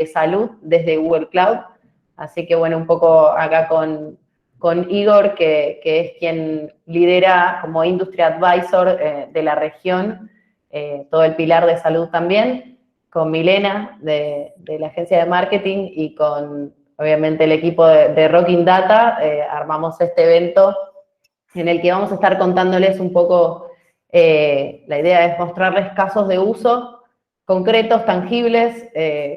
de salud desde Google Cloud. Así que bueno, un poco acá con Igor, que es quien lidera como Industry Advisor de la región, todo el pilar de salud también, con Milena de la agencia de marketing y con, obviamente, el equipo de Rocking Data, armamos este evento en el que vamos a estar contándoles un poco, la idea es mostrarles casos de uso concretos, tangibles,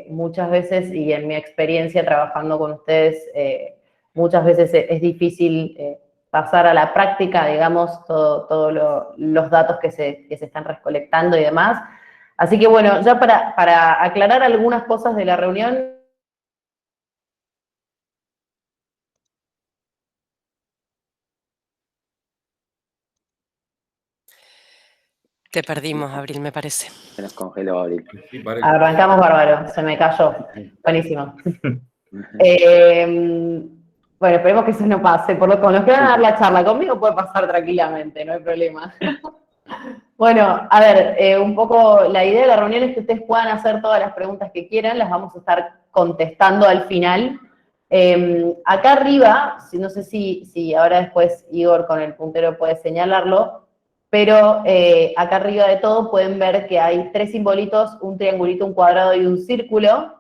muchas veces, y en mi experiencia trabajando con ustedes, muchas veces es difícil pasar a la práctica, digamos, todos los datos que se están recolectando y demás. Así que bueno, ya para aclarar algunas cosas de la reunión. Te perdimos, Abril, me parece. Se nos congeló, Abril. Arrancamos bárbaro, se me cayó. Buenísimo. Bueno, esperemos que eso no pase. Con los que van a dar la charla conmigo puede pasar tranquilamente, no hay problema. Bueno, a ver, un poco la idea de la reunión es que ustedes puedan hacer todas las preguntas que quieran, las vamos a estar contestando al final. Acá arriba, no sé si ahora después Igor con el puntero puede señalarlo, pero acá arriba de todo pueden ver que hay 3 simbolitos, un triangulito, un cuadrado y un círculo.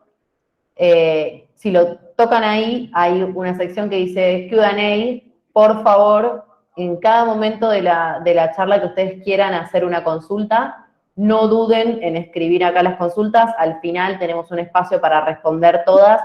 Si lo tocan ahí, hay una sección que dice Q&A. Por favor, en cada momento de la charla que ustedes quieran hacer una consulta, no duden en escribir acá las consultas. Al final tenemos un espacio para responder todas,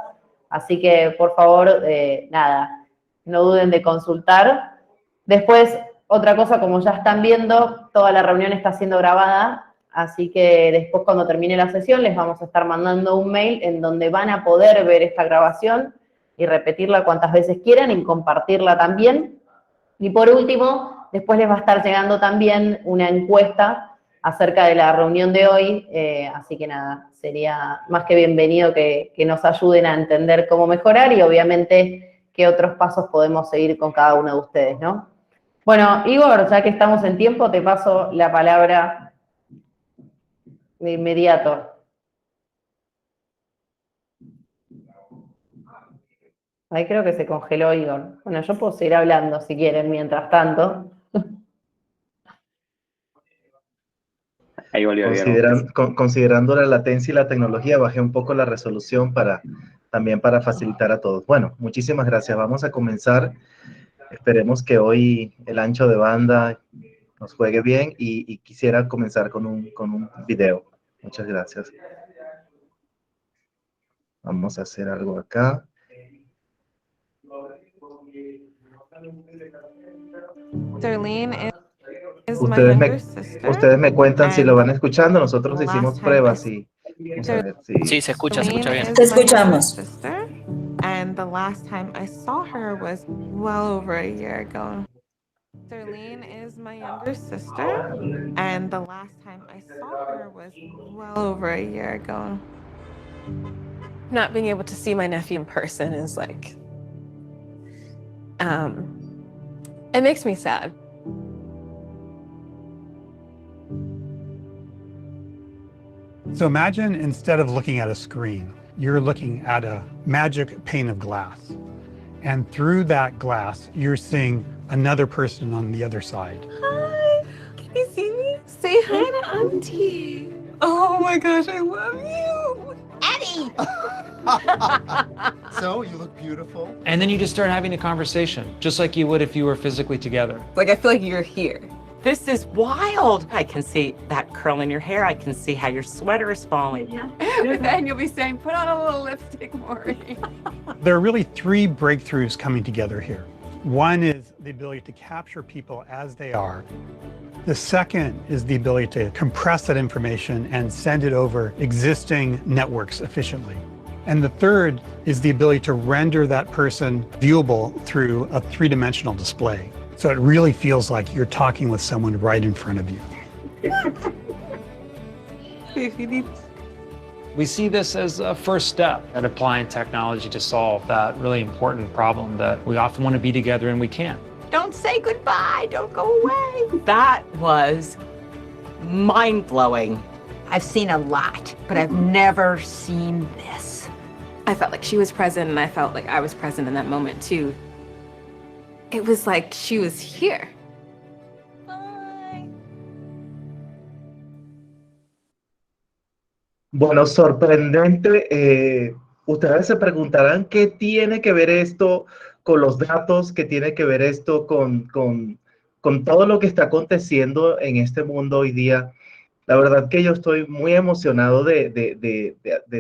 así que, por favor, nada, no duden de consultar. Después, otra cosa, como ya están viendo, toda la reunión está siendo grabada, así que después cuando termine la sesión les vamos a estar mandando un mail en donde van a poder ver esta grabación y repetirla cuantas veces quieran y compartirla también. Y por último, después les va a estar llegando también una encuesta acerca de la reunión de hoy, así que nada, sería más que bienvenido que nos ayuden a entender cómo mejorar y obviamente qué otros pasos podemos seguir con cada uno de ustedes, ¿no? Bueno, Igor, ya que estamos en tiempo, te paso la palabra de inmediato. Ahí creo que se congeló Igor. Bueno, yo puedo seguir hablando si quieren mientras tanto. Ahí volvió Considerando la latencia y la tecnología, bajé un poco la resolución también para facilitar a todos. Bueno, muchísimas gracias. Vamos a comenzar. Esperemos que hoy el ancho de banda nos juegue bien y quisiera comenzar con un video. Muchas gracias. Vamos a hacer algo acá. Darlene is my younger sister. Ustedes me cuentan si lo van escuchando. Nosotros hicimos pruebas y vamos a ver si... Sí, se escucha bien. Te escuchamos. And the last time I saw her was well over a year ago. Darlene is my younger sister, and the last time I saw her was well over a year ago. Not being able to see my nephew in person is like, it makes me sad. So imagine instead of looking at a screen, you're looking at a magic pane of glass. And through that glass, you're seeing another person on the other side. Hi, can you see me? Say hi to Auntie. Oh my gosh, I love you. Eddie! So, you look beautiful. And then you just start having a conversation, just like you would if you were physically together. Like, I feel like you're here. This is wild. I can see that curl in your hair. I can see how your sweater is falling. Yeah. But then you'll be saying, put on a little lipstick, Maury. There are really 3 breakthroughs coming together here. One is the ability to capture people as they are. The second is the ability to compress that information and send it over existing networks efficiently. And the third is the ability to render that person viewable through a 3-dimensional display. So it really feels like you're talking with someone right in front of you. We see this as a first step at applying technology to solve that really important problem that we often want to be together and we can't. Don't say goodbye. Don't go away. That was mind-blowing. I've seen a lot, but I've never seen this. I felt like she was present and I felt like I was present in that moment too. It was like she was here. Bueno, sorprendente. Ustedes se preguntarán qué tiene que ver esto con los datos, qué tiene que ver esto con todo lo que está aconteciendo en este mundo hoy día. La verdad que yo estoy muy emocionado de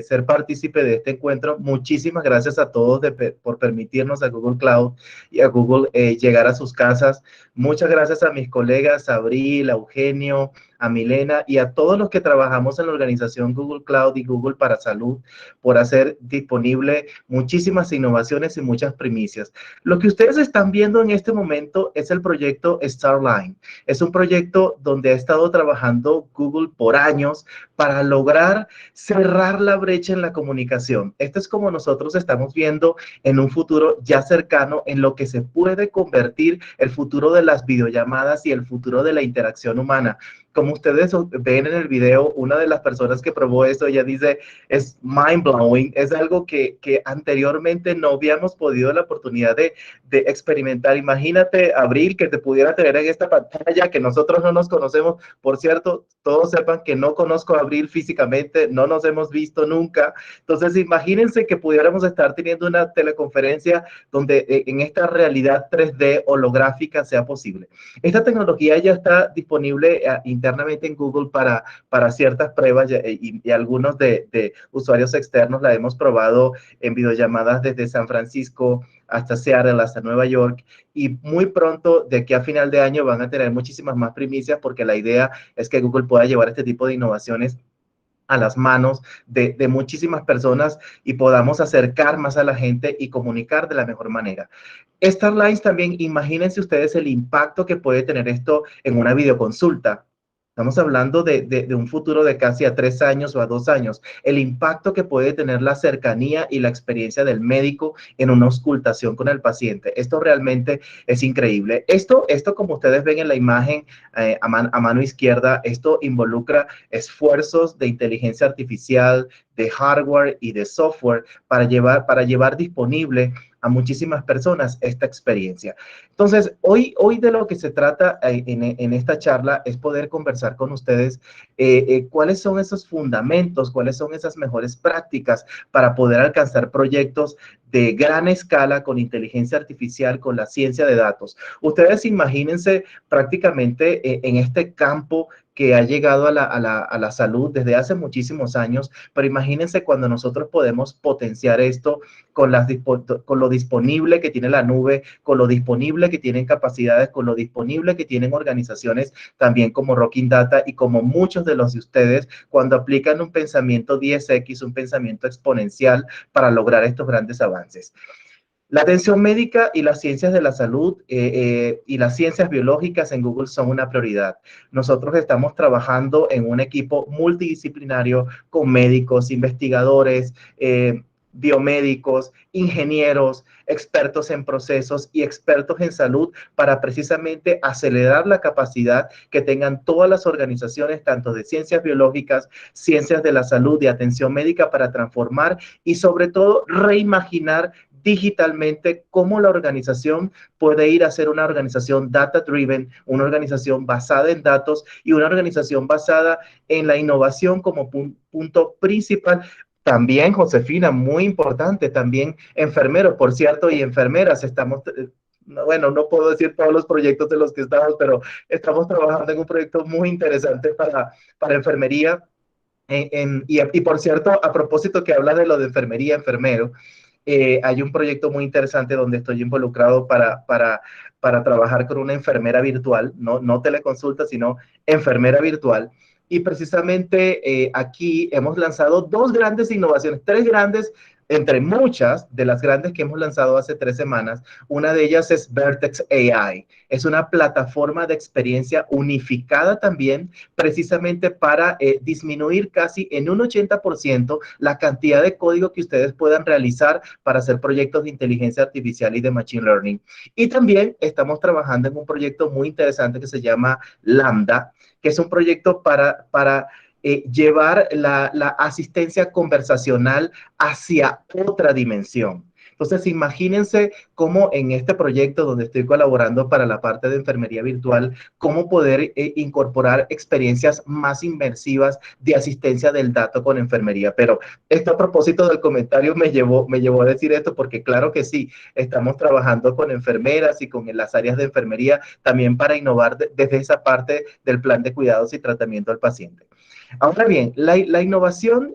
ser partícipe de este encuentro. Muchísimas gracias a todos por permitirnos a Google Cloud y a Google llegar a sus casas. Muchas gracias a mis colegas, a Abril, a Eugenio, a Milena y a todos los que trabajamos en la organización Google Cloud y Google para Salud por hacer disponible muchísimas innovaciones y muchas primicias. Lo que ustedes están viendo en este momento es el proyecto Starline. Es un proyecto donde ha estado trabajando Google por años para lograr cerrar la brecha en la comunicación. Esto es como nosotros estamos viendo en un futuro ya cercano en lo que se puede convertir el futuro de las videollamadas y el futuro de la interacción humana. Como ustedes ven en el video, una de las personas que probó esto, ella dice, es mind blowing, es algo que anteriormente no habíamos podido la oportunidad de experimentar. Imagínate, Abril, que te pudiera tener en esta pantalla, que nosotros no nos conocemos. Por cierto, todos sepan que no conozco a Abril físicamente, no nos hemos visto nunca. Entonces, imagínense que pudiéramos estar teniendo una teleconferencia donde en esta realidad 3D holográfica sea posible. Esta tecnología ya está disponible internamente en Google para ciertas pruebas y algunos de usuarios externos la hemos probado en videollamadas desde San Francisco hasta Seattle, hasta Nueva York, y muy pronto, de aquí a final de año, van a tener muchísimas más primicias porque la idea es que Google pueda llevar este tipo de innovaciones a las manos de muchísimas personas y podamos acercar más a la gente y comunicar de la mejor manera. Starlines también, imagínense ustedes el impacto que puede tener esto en una videoconsulta. Estamos hablando de un futuro de casi a 3 años o a 2 años. El impacto que puede tener la cercanía y la experiencia del médico en una auscultación con el paciente. Esto realmente es increíble. Esto como ustedes ven en la imagen a mano izquierda, esto involucra esfuerzos de inteligencia artificial, de hardware y de software para llevar disponible a muchísimas personas esta experiencia. Entonces, hoy de lo que se trata en esta charla es poder conversar con ustedes cuáles son esos fundamentos, cuáles son esas mejores prácticas para poder alcanzar proyectos de gran escala con inteligencia artificial, con la ciencia de datos. Ustedes imagínense prácticamente en este campo que ha llegado a la salud desde hace muchísimos años, pero imagínense cuando nosotros podemos potenciar esto con lo disponible que tiene la nube, con lo disponible que tienen capacidades, con lo disponible que tienen organizaciones también como Rocking Data y como muchos de los de ustedes cuando aplican un pensamiento 10X, un pensamiento exponencial para lograr estos grandes avances. La atención médica y las ciencias de la salud y las ciencias biológicas en Google son una prioridad. Nosotros estamos trabajando en un equipo multidisciplinario con médicos, investigadores, biomédicos, ingenieros, expertos en procesos y expertos en salud para precisamente acelerar la capacidad que tengan todas las organizaciones, tanto de ciencias biológicas, ciencias de la salud y atención médica para transformar y sobre todo reimaginar digitalmente cómo la organización puede ir a ser una organización data-driven, una organización basada en datos y una organización basada en la innovación como punto principal. También, Josefina, muy importante, también enfermeros, por cierto, y enfermeras, estamos, bueno, no puedo decir todos los proyectos de los que estamos, pero estamos trabajando en un proyecto muy interesante para enfermería. Y por cierto, a propósito que habla de lo de enfermería, enfermero, hay un proyecto muy interesante donde estoy involucrado para trabajar con una enfermera virtual, no teleconsulta, sino enfermera virtual. Y precisamente aquí hemos lanzado 2 grandes innovaciones, 3 grandes, entre muchas de las grandes que hemos lanzado hace 3 semanas. Una de ellas es Vertex AI. Es una plataforma de experiencia unificada también, precisamente para disminuir casi en un 80% la cantidad de código que ustedes puedan realizar para hacer proyectos de inteligencia artificial y de machine learning. Y también estamos trabajando en un proyecto muy interesante que se llama Lambda, que es un proyecto para llevar la asistencia conversacional hacia otra dimensión. Entonces, imagínense cómo en este proyecto donde estoy colaborando para la parte de enfermería virtual, cómo poder incorporar experiencias más inmersivas de asistencia del dato con enfermería. Pero esto a propósito del comentario me llevó a decir esto porque claro que sí, estamos trabajando con enfermeras y con las áreas de enfermería también para innovar desde esa parte del plan de cuidados y tratamiento al paciente. Ahora bien, la innovación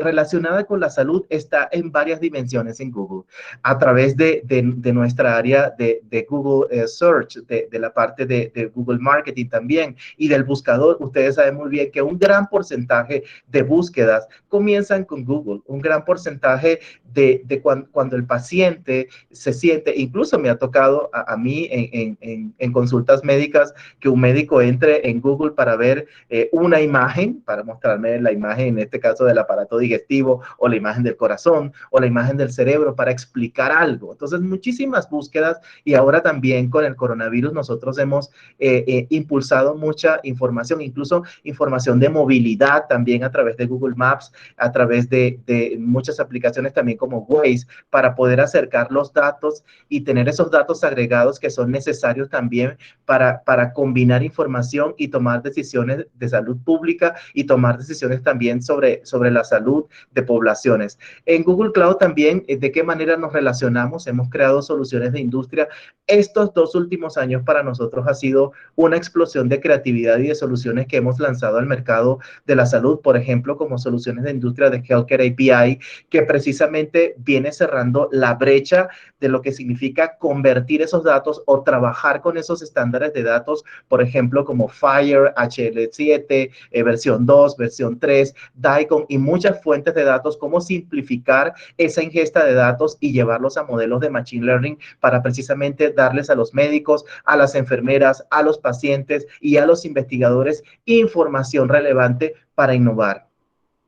relacionada con la salud está en varias dimensiones en Google, a través de nuestra área de Google Search, de la parte de Google Marketing también, y del buscador. Ustedes saben muy bien que un gran porcentaje de búsquedas comienzan con Google, un gran porcentaje de cuando el paciente se siente, incluso me ha tocado a mí en consultas médicas, que un médico entre en Google para ver una imagen, para mostrarme la imagen, en este caso del aparato digestivo, o la imagen del corazón, o la imagen del cerebro, para explicar algo. Entonces, muchísimas búsquedas, y ahora también con el coronavirus nosotros hemos impulsado mucha información, incluso información de movilidad también a través de Google Maps, a través de muchas aplicaciones también como Waze, para poder acercar los datos y tener esos datos agregados que son necesarios también para combinar información y tomar decisiones de salud pública y tomar decisiones también sobre la salud de poblaciones. En Google Cloud también, ¿de qué manera nos relacionamos? Hemos creado soluciones de industria. Estos 2 últimos años para nosotros ha sido una explosión de creatividad y de soluciones que hemos lanzado al mercado de la salud, por ejemplo, como soluciones de industria de Healthcare API, que precisamente viene cerrando la brecha de lo que significa convertir esos datos o trabajar con esos estándares de datos, por ejemplo, como FHIR, HL7, versión 2, versión 3, DICOM y muchas fuentes de datos, cómo simplificar esa ingesta de datos y llevarlos a modelos de Machine Learning para precisamente darles a los médicos, a las enfermeras, a los pacientes y a los investigadores información relevante para innovar.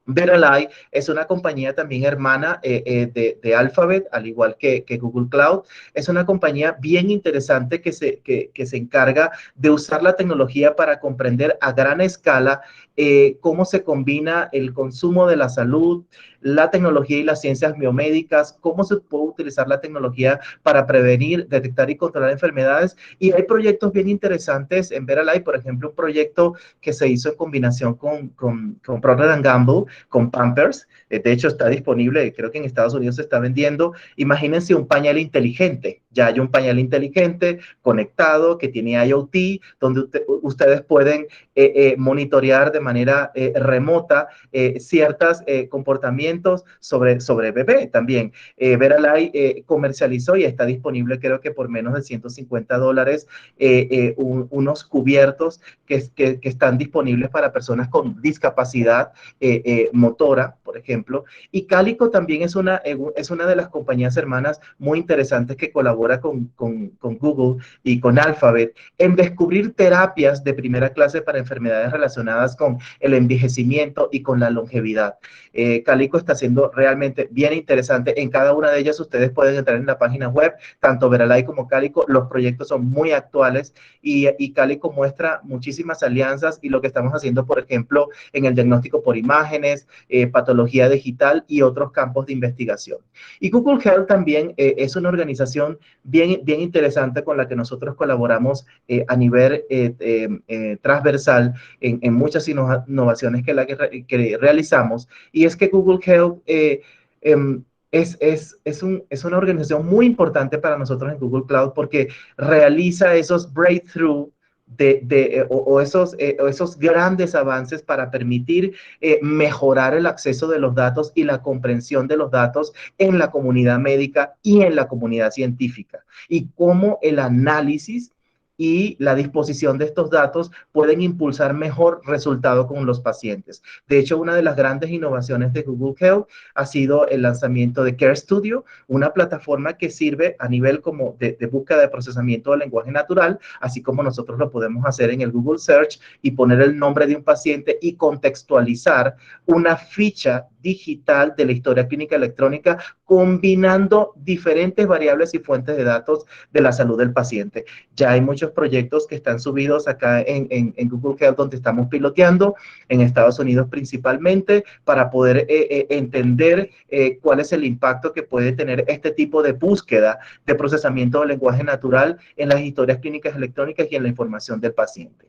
Veralai es una compañía también hermana de Alphabet, al igual que Google Cloud. Es una compañía bien interesante que se encarga de usar la tecnología para comprender a gran escala cómo se combina el consumo de la salud, la tecnología y las ciencias biomédicas, cómo se puede utilizar la tecnología para prevenir, detectar y controlar enfermedades. Y hay proyectos bien interesantes en Veralai, por ejemplo, un proyecto que se hizo en combinación con Procter & Gamble, con Pampers. De hecho, está disponible, creo que en Estados Unidos se está vendiendo. Imagínense un pañal inteligente. Ya hay un pañal inteligente conectado que tiene IoT, donde ustedes pueden monitorear de manera remota ciertos comportamientos sobre bebé también. Veralai comercializó y está disponible, creo que por menos de $150, unos cubiertos que están disponibles para personas con discapacidad motora, por ejemplo. Y Calico también es una de las compañías hermanas muy interesantes que colabora con Google y con Alphabet en descubrir terapias de primera clase para enfermedades relacionadas con el envejecimiento y con la longevidad. Calico está siendo realmente bien interesante. En cada una de ellas ustedes pueden entrar en la página web, tanto Veralai como Calico. Los proyectos son muy actuales y Calico muestra muchísimas alianzas y lo que estamos haciendo, por ejemplo, en el diagnóstico por imágenes, patología digital y otros campos de investigación. Y Google Health también es una organización bien interesante con la que nosotros colaboramos a nivel transversal en muchas innovaciones que realizamos. Y es que Google Health es una organización muy importante para nosotros en Google Cloud porque realiza esos breakthroughs o esos grandes avances para permitir mejorar el acceso de los datos y la comprensión de los datos en la comunidad médica y en la comunidad científica, y cómo el análisis y la disposición de estos datos pueden impulsar mejor resultado con los pacientes. De hecho, una de las grandes innovaciones de Google Health ha sido el lanzamiento de Care Studio, una plataforma que sirve a nivel como de búsqueda de procesamiento del lenguaje natural, así como nosotros lo podemos hacer en el Google Search y poner el nombre de un paciente y contextualizar una ficha digital de la historia clínica electrónica, combinando diferentes variables y fuentes de datos de la salud del paciente. Ya hay muchos proyectos que están subidos acá en Google Health, donde estamos piloteando, en Estados Unidos principalmente, para poder entender cuál es el impacto que puede tener este tipo de búsqueda de procesamiento del lenguaje natural en las historias clínicas electrónicas y en la información del paciente.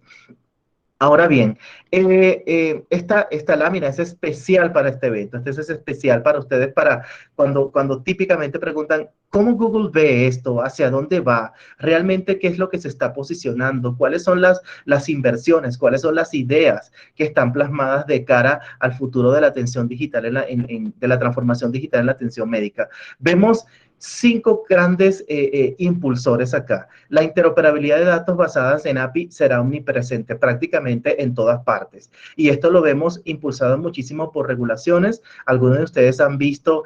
Ahora bien, esta lámina es especial para este evento. Este es especial para ustedes, para cuando típicamente preguntan cómo Google ve esto, hacia dónde va, realmente qué es lo que se está posicionando, cuáles son las inversiones, cuáles son las ideas que están plasmadas de cara al futuro de la atención digital, de la transformación digital en la atención médica. Vemos 5 grandes impulsores acá. La interoperabilidad de datos basadas en API será omnipresente prácticamente en todas partes. Y esto lo vemos impulsado muchísimo por regulaciones. Algunos de ustedes han visto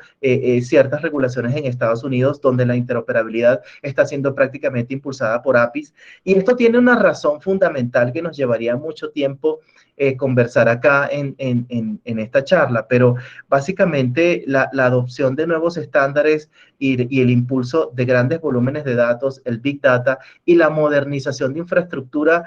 ciertas regulaciones en Estados Unidos donde la interoperabilidad está siendo prácticamente impulsada por APIs. Y esto tiene una razón fundamental que nos llevaría mucho tiempo conversar acá en esta charla, pero básicamente la adopción de nuevos estándares y el impulso de grandes volúmenes de datos, el Big Data y la modernización de infraestructura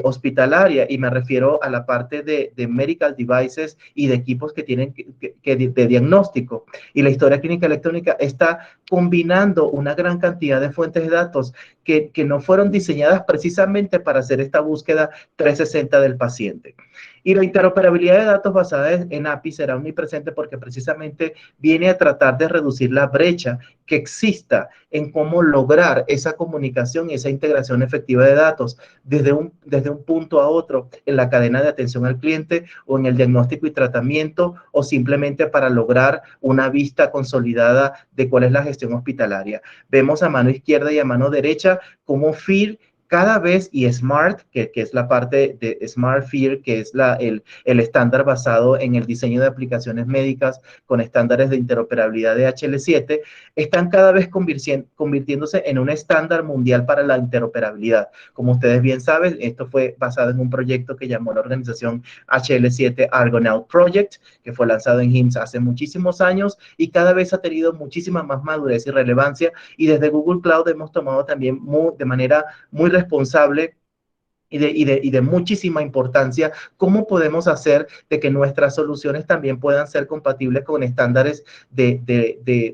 hospitalaria, y me refiero a la parte de medical devices y de equipos que tienen de diagnóstico. Y la historia clínica electrónica está combinando una gran cantidad de fuentes de datos que no fueron diseñadas precisamente para hacer esta búsqueda 360 del paciente. Y la interoperabilidad de datos basada en API será omnipresente porque precisamente viene a tratar de reducir la brecha que exista en cómo lograr esa comunicación y esa integración efectiva de datos desde un punto a otro en la cadena de atención al cliente o en el diagnóstico y tratamiento, o simplemente para lograr una vista consolidada de cuál es la gestión hospitalaria. Vemos a mano izquierda y a mano derecha cómo FHIR cada vez, y SMART, que es la parte de Smart FHIR, que es el estándar basado en el diseño de aplicaciones médicas con estándares de interoperabilidad de HL7, están cada vez convirtiéndose en un estándar mundial para la interoperabilidad. Como ustedes bien saben, esto fue basado en un proyecto que llamó la organización HL7 Argonaut Project, que fue lanzado en HIMSS hace muchísimos años y cada vez ha tenido muchísima más madurez y relevancia, y desde Google Cloud hemos tomado también de manera muy responsable y de muchísima importancia cómo podemos hacer de que nuestras soluciones también puedan ser compatibles con estándares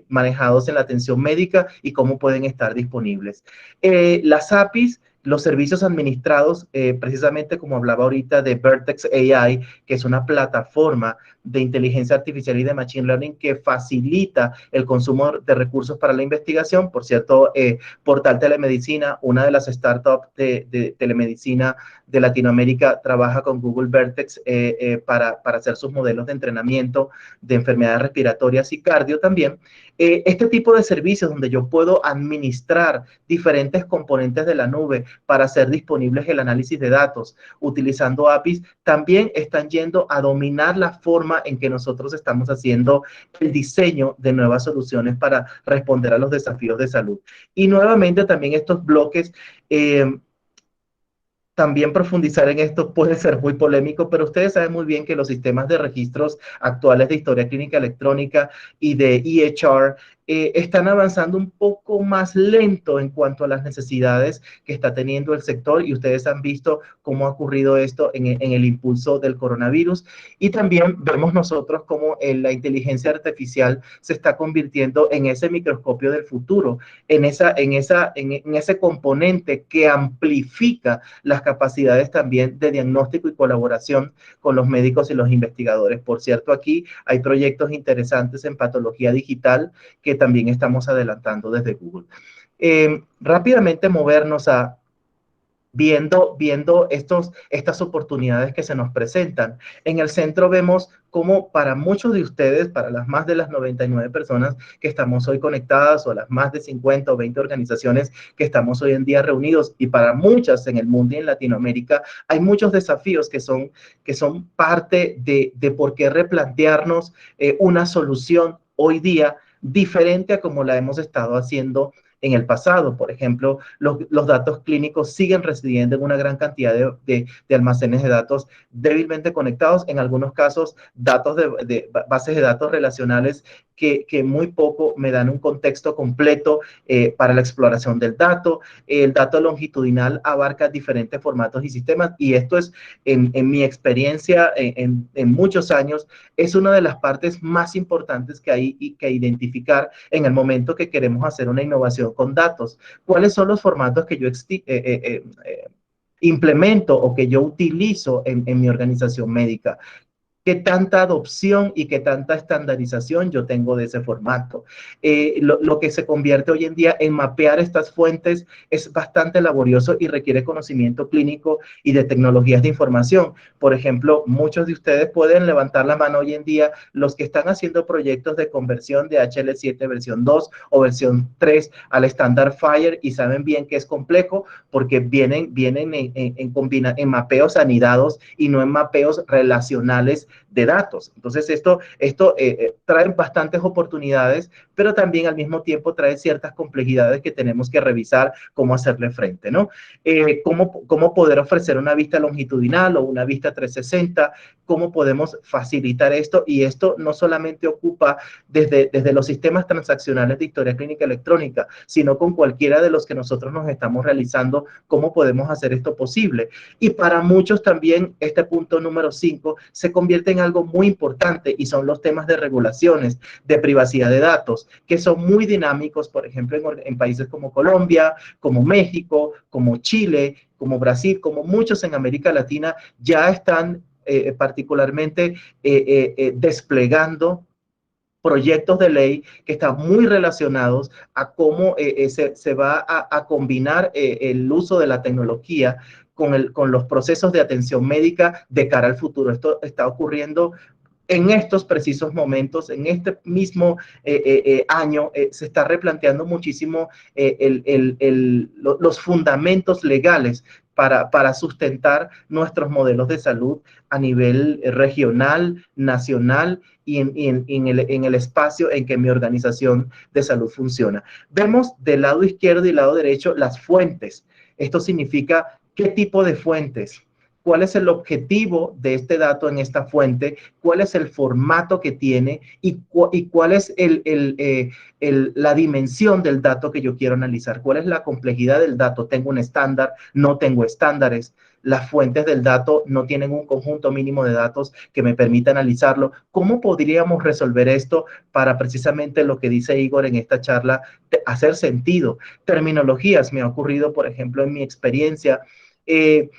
manejados en la atención médica y cómo pueden estar disponibles. Las APIs, los servicios administrados, precisamente como hablaba ahorita de Vertex AI, que es una plataforma de inteligencia artificial y de machine learning que facilita el consumo de recursos para la investigación. Por cierto, Portal Telemedicina, una de las startups de telemedicina de Latinoamérica, trabaja con Google Vertex para hacer sus modelos de entrenamiento de enfermedades respiratorias y cardio también. Este tipo de servicios donde yo puedo administrar diferentes componentes de la nube para hacer disponibles el análisis de datos utilizando APIs, también están yendo a dominar la forma en que nosotros estamos haciendo el diseño de nuevas soluciones para responder a los desafíos de salud. Y nuevamente también estos bloques, también profundizar en esto puede ser muy polémico, pero ustedes saben muy bien que los sistemas de registros actuales de historia clínica electrónica y de EHR están avanzando un poco más lento en cuanto a las necesidades que está teniendo el sector, y ustedes han visto cómo ha ocurrido esto en el impulso del coronavirus. Y también vemos nosotros cómo la inteligencia artificial se está convirtiendo en ese microscopio del futuro, en ese componente que amplifica las capacidades también de diagnóstico y colaboración con los médicos y los investigadores. Por cierto, aquí hay proyectos interesantes en patología digital que también estamos adelantando desde Google. Rápidamente movernos a viendo estas oportunidades que se nos presentan. En el centro vemos cómo para muchos de ustedes, para las más de las 99 personas que estamos hoy conectadas, o las más de 50 o 20 organizaciones que estamos hoy en día reunidos, y para muchas en el mundo y en Latinoamérica, hay muchos desafíos que son parte de por qué replantearnos una solución hoy día diferente a como la hemos estado haciendo en el pasado. Por ejemplo, los datos clínicos siguen residiendo en una gran cantidad de almacenes de datos débilmente conectados, en algunos casos datos de bases de datos relacionales que muy poco me dan un contexto completo para la exploración del dato. El dato longitudinal abarca diferentes formatos y sistemas, y esto es, en mi experiencia, en muchos años, es una de las partes más importantes que hay que identificar en el momento que queremos hacer una innovación con datos. ¿Cuáles son los formatos que yo implemento o que yo utilizo en mi organización médica? ¿Qué tanta adopción y qué tanta estandarización yo tengo de ese formato? Lo que se convierte hoy en día en mapear estas fuentes es bastante laborioso y requiere conocimiento clínico y de tecnologías de información. Por ejemplo, muchos de ustedes pueden levantar la mano hoy en día, los que están haciendo proyectos de conversión de HL7 versión 2 o versión 3 al estándar FHIR, y saben bien que es complejo porque vienen en mapeos anidados y no en mapeos relacionales de datos. Entonces, esto trae bastantes oportunidades, pero también al mismo tiempo trae ciertas complejidades que tenemos que revisar cómo hacerle frente, ¿no? Cómo poder ofrecer una vista longitudinal o una vista 360, cómo podemos facilitar esto, y esto no solamente ocupa desde los sistemas transaccionales de historia clínica electrónica, sino con cualquiera de los que nosotros nos estamos realizando, cómo podemos hacer esto posible. Y para muchos también este punto número 5 se convierte en algo muy importante, y son los temas de regulaciones, de privacidad de datos, que son muy dinámicos, por ejemplo, en países como Colombia, como México, como Chile, como Brasil, como muchos en América Latina, ya están particularmente desplegando proyectos de ley que están muy relacionados a cómo se va a combinar el uso de la tecnología con los procesos de atención médica de cara al futuro. Esto está ocurriendo en estos precisos momentos, en este mismo año. Se está replanteando muchísimo los fundamentos legales para sustentar nuestros modelos de salud a nivel regional, nacional y en el espacio en que mi organización de salud funciona. Vemos del lado izquierdo y del lado derecho las fuentes. Esto significa qué tipo de fuentes, cuál es el objetivo de este dato en esta fuente, cuál es el formato que tiene y cuál es la dimensión del dato que yo quiero analizar, cuál es la complejidad del dato. ¿Tengo un estándar? ¿No tengo estándares? Las fuentes del dato no tienen un conjunto mínimo de datos que me permita analizarlo. ¿Cómo podríamos resolver esto para precisamente lo que dice Igor en esta charla, hacer sentido? Terminologías, me ha ocurrido, por ejemplo, en mi experiencia, en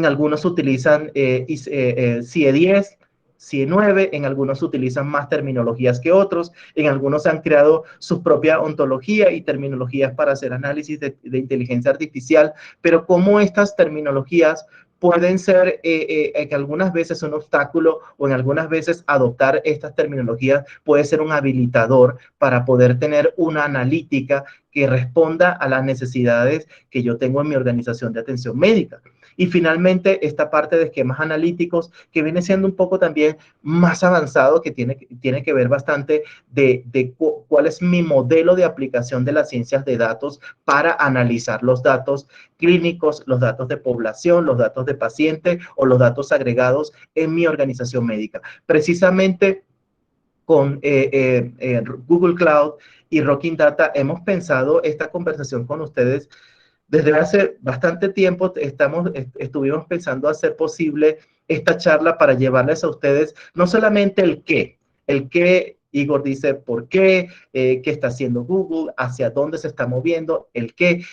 algunos utilizan CIE-10, CIE-9, en algunos utilizan más terminologías que otros, en algunos han creado su propia ontología y terminologías para hacer análisis de inteligencia artificial, pero cómo estas terminologías pueden ser que algunas veces un obstáculo, o en algunas veces adoptar estas terminologías puede ser un habilitador para poder tener una analítica que responda a las necesidades que yo tengo en mi organización de atención médica. Y finalmente, esta parte de esquemas analíticos, que viene siendo un poco también más avanzado, que tiene que ver bastante de cuál es mi modelo de aplicación de las ciencias de datos para analizar los datos clínicos, los datos de población, los datos de paciente o los datos agregados en mi organización médica. Precisamente con Google Cloud y Rocking Data hemos pensado esta conversación con ustedes. Desde hace bastante tiempo estuvimos pensando hacer posible esta charla para llevarles a ustedes no solamente el qué, Igor dice por qué está haciendo Google, hacia dónde se está moviendo, el qué,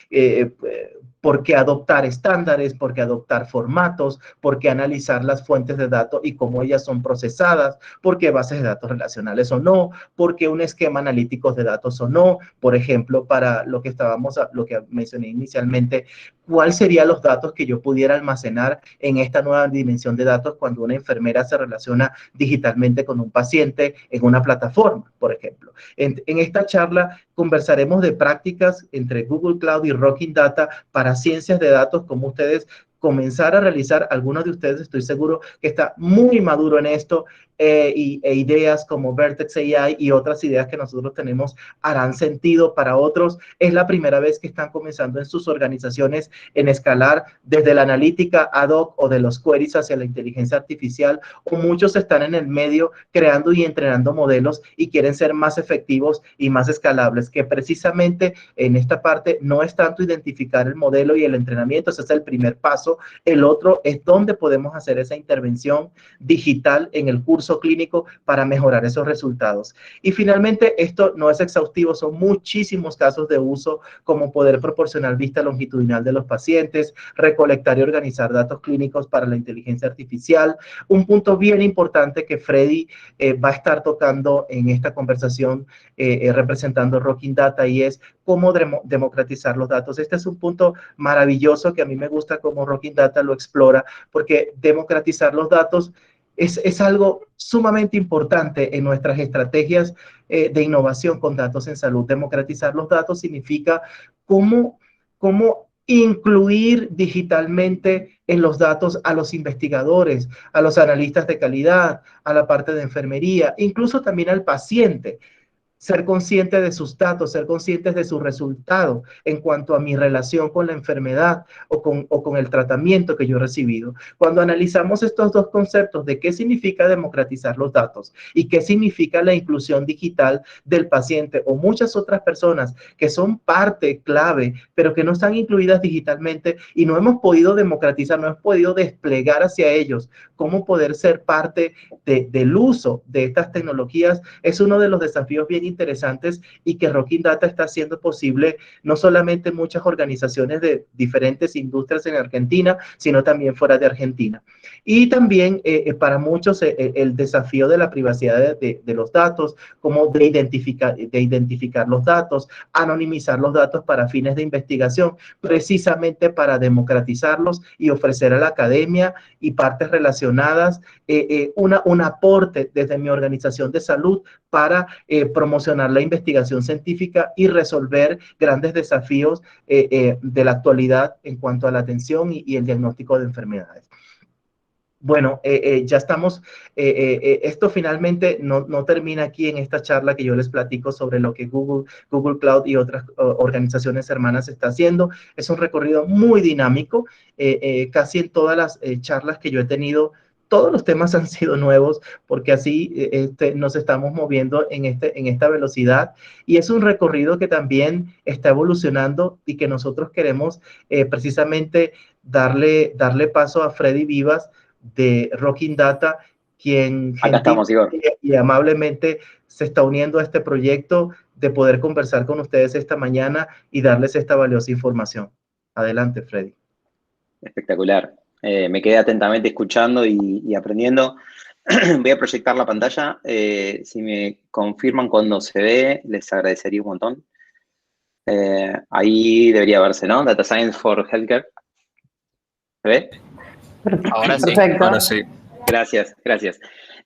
por qué adoptar estándares, por qué adoptar formatos, por qué analizar las fuentes de datos y cómo ellas son procesadas, por qué bases de datos relacionales o no, por qué un esquema analítico de datos o no. Por ejemplo, para lo que mencioné inicialmente, ¿cuáles serían los datos que yo pudiera almacenar en esta nueva dimensión de datos cuando una enfermera se relaciona digitalmente con un paciente en una plataforma, por ejemplo? En esta charla conversaremos de prácticas entre Google Cloud y Rocking Data para ciencias de datos, como ustedes comenzar a realizar. Algunos de ustedes, estoy seguro que está muy maduro en esto, e ideas como Vertex AI y otras ideas que nosotros tenemos harán sentido para otros. Es la primera vez que están comenzando en sus organizaciones en escalar desde la analítica ad hoc o de los queries hacia la inteligencia artificial, o muchos están en el medio creando y entrenando modelos y quieren ser más efectivos y más escalables, que precisamente en esta parte no es tanto identificar el modelo y el entrenamiento, ese es el primer paso. El otro es dónde podemos hacer esa intervención digital en el curso clínico para mejorar esos resultados. Y finalmente, esto no es exhaustivo, son muchísimos casos de uso, como poder proporcionar vista longitudinal de los pacientes, recolectar y organizar datos clínicos para la inteligencia artificial. Un punto bien importante que Freddy va a estar tocando en esta conversación representando Rocking Data, y es cómo democratizar los datos. Este es un punto maravilloso que a mí me gusta cómo Rocking Data lo explora, porque democratizar los datos es algo sumamente importante en nuestras estrategias de innovación con datos en salud. Democratizar los datos significa cómo incluir digitalmente en los datos a los investigadores, a los analistas de calidad, a la parte de enfermería, incluso también al paciente. Ser consciente de sus datos, ser conscientes de su resultado en cuanto a mi relación con la enfermedad o con el tratamiento que yo he recibido. Cuando analizamos estos dos conceptos de qué significa democratizar los datos y qué significa la inclusión digital del paciente o muchas otras personas que son parte clave, pero que no están incluidas digitalmente y no hemos podido democratizar, no hemos podido desplegar hacia ellos cómo poder ser parte del uso de estas tecnologías, es uno de los desafíos bien interesantes y que Rocking Data está haciendo posible no solamente en muchas organizaciones de diferentes industrias en Argentina, sino también fuera de Argentina. Y también para muchos el desafío de la privacidad de los datos, como de identificar los datos, anonimizar los datos para fines de investigación, precisamente para democratizarlos y ofrecer a la academia y partes relacionadas un aporte desde mi organización de salud para promocionar la investigación científica y resolver grandes desafíos de la actualidad en cuanto a la atención y el diagnóstico de enfermedades. Bueno, ya estamos, esto finalmente no termina aquí en esta charla que yo les platico sobre lo que Google Cloud y otras organizaciones hermanas está haciendo. Es un recorrido muy dinámico, casi en todas las charlas que yo he tenido, todos los temas han sido nuevos porque así nos estamos moviendo en esta velocidad, y es un recorrido que también está evolucionando y que nosotros queremos precisamente darle paso a Freddy Vivas de Rocking Data, quien Acá estamos, Igor. y amablemente se está uniendo a este proyecto de poder conversar con ustedes esta mañana y darles esta valiosa información. Adelante, Freddy. Espectacular. Me quedé atentamente escuchando y aprendiendo. Voy a proyectar la pantalla. Si me confirman cuando se ve, les agradecería un montón. Ahí debería verse, ¿no? Data Science for Healthcare. ¿Se ve? Ahora sí, perfecto. Ahora sí. Gracias, gracias.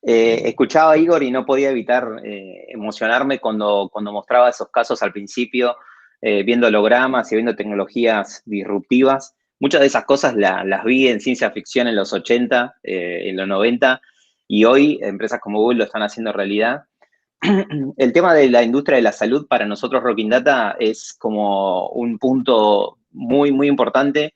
Escuchaba a Igor y no podía evitar emocionarme cuando mostraba esos casos al principio, viendo hologramas y viendo tecnologías disruptivas. Muchas de esas cosas las vi en ciencia ficción en los 80, en los 90, y hoy empresas como Google lo están haciendo realidad. El tema de la industria de la salud para nosotros Rocking Data es como un punto muy, muy importante,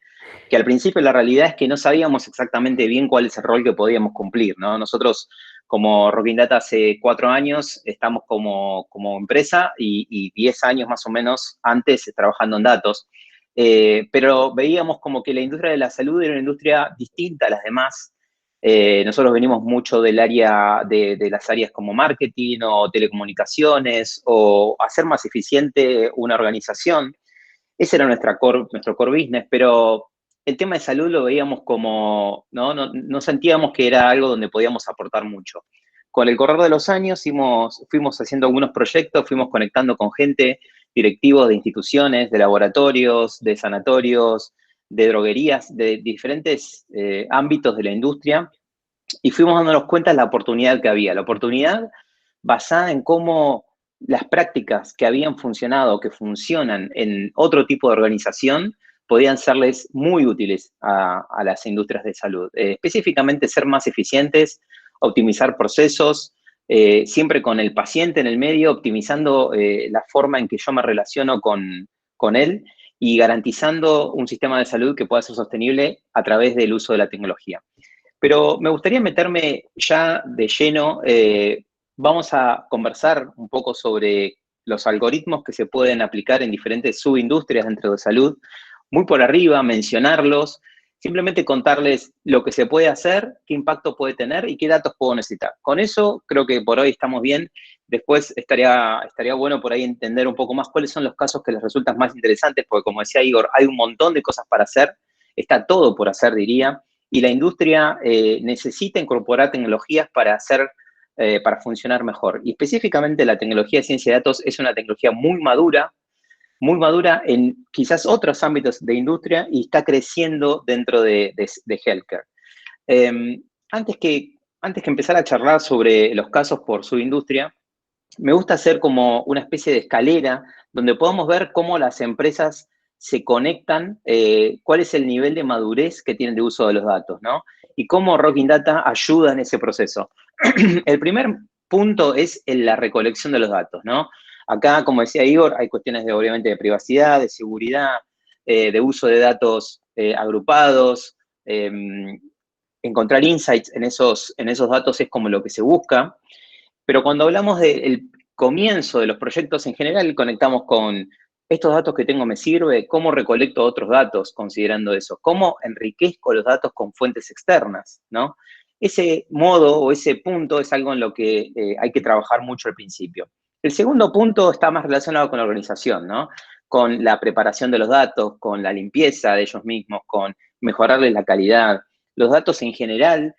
que al principio la realidad es que no sabíamos exactamente bien cuál es el rol que podíamos cumplir, ¿no? Nosotros como Rocking Data hace 4 años estamos como empresa y 10 años más o menos antes trabajando en datos, pero veíamos como que la industria de la salud era una industria distinta a las demás. Nosotros venimos mucho del área de las áreas como marketing o telecomunicaciones o hacer más eficiente una organización. Ese era nuestro core business, pero el tema de salud lo veíamos como, no sentíamos que era algo donde podíamos aportar mucho. Con el correr de los años fuimos haciendo algunos proyectos, fuimos conectando con gente, directivos de instituciones, de laboratorios, de sanatorios, de droguerías, de diferentes ámbitos de la industria, y fuimos dándonos cuenta de la oportunidad que había. La oportunidad basada en cómo las prácticas que habían funcionado, que funcionan en otro tipo de organización, podían serles muy útiles a las industrias de salud. Específicamente ser más eficientes, optimizar procesos, siempre con el paciente en el medio, optimizando la forma en que yo me relaciono con él y garantizando un sistema de salud que pueda ser sostenible a través del uso de la tecnología. Pero me gustaría meterme ya de lleno, vamos a conversar un poco sobre los algoritmos que se pueden aplicar en diferentes subindustrias dentro de salud, muy por arriba, mencionarlos, simplemente contarles lo que se puede hacer, qué impacto puede tener y qué datos puedo necesitar. Con eso creo que por hoy estamos bien. Después estaría bueno por ahí entender un poco más cuáles son los casos que les resultan más interesantes, porque como decía Igor, hay un montón de cosas para hacer, está todo por hacer, diría, y la industria necesita incorporar tecnologías para funcionar mejor. Y específicamente la tecnología de ciencia de datos es una tecnología muy madura en quizás otros ámbitos de industria y está creciendo dentro de healthcare. Antes que empezar a charlar sobre los casos por subindustria, me gusta hacer como una especie de escalera donde podamos ver cómo las empresas se conectan, cuál es el nivel de madurez que tienen de uso de los datos, ¿no? Y cómo Rocking Data ayuda en ese proceso. El primer punto es la recolección de los datos, ¿no? Acá, como decía Igor, hay cuestiones obviamente de privacidad, de seguridad, de uso de datos agrupados, encontrar insights en esos datos es como lo que se busca, pero cuando hablamos del comienzo de los proyectos en general, conectamos con estos datos que tengo me sirve, cómo recolecto otros datos considerando eso, cómo enriquezco los datos con fuentes externas, ¿no? Ese modo o ese punto es algo en lo que hay que trabajar mucho al principio. El segundo punto está más relacionado con la organización, ¿no? Con la preparación de los datos, con la limpieza de ellos mismos, con mejorarles la calidad. Los datos en general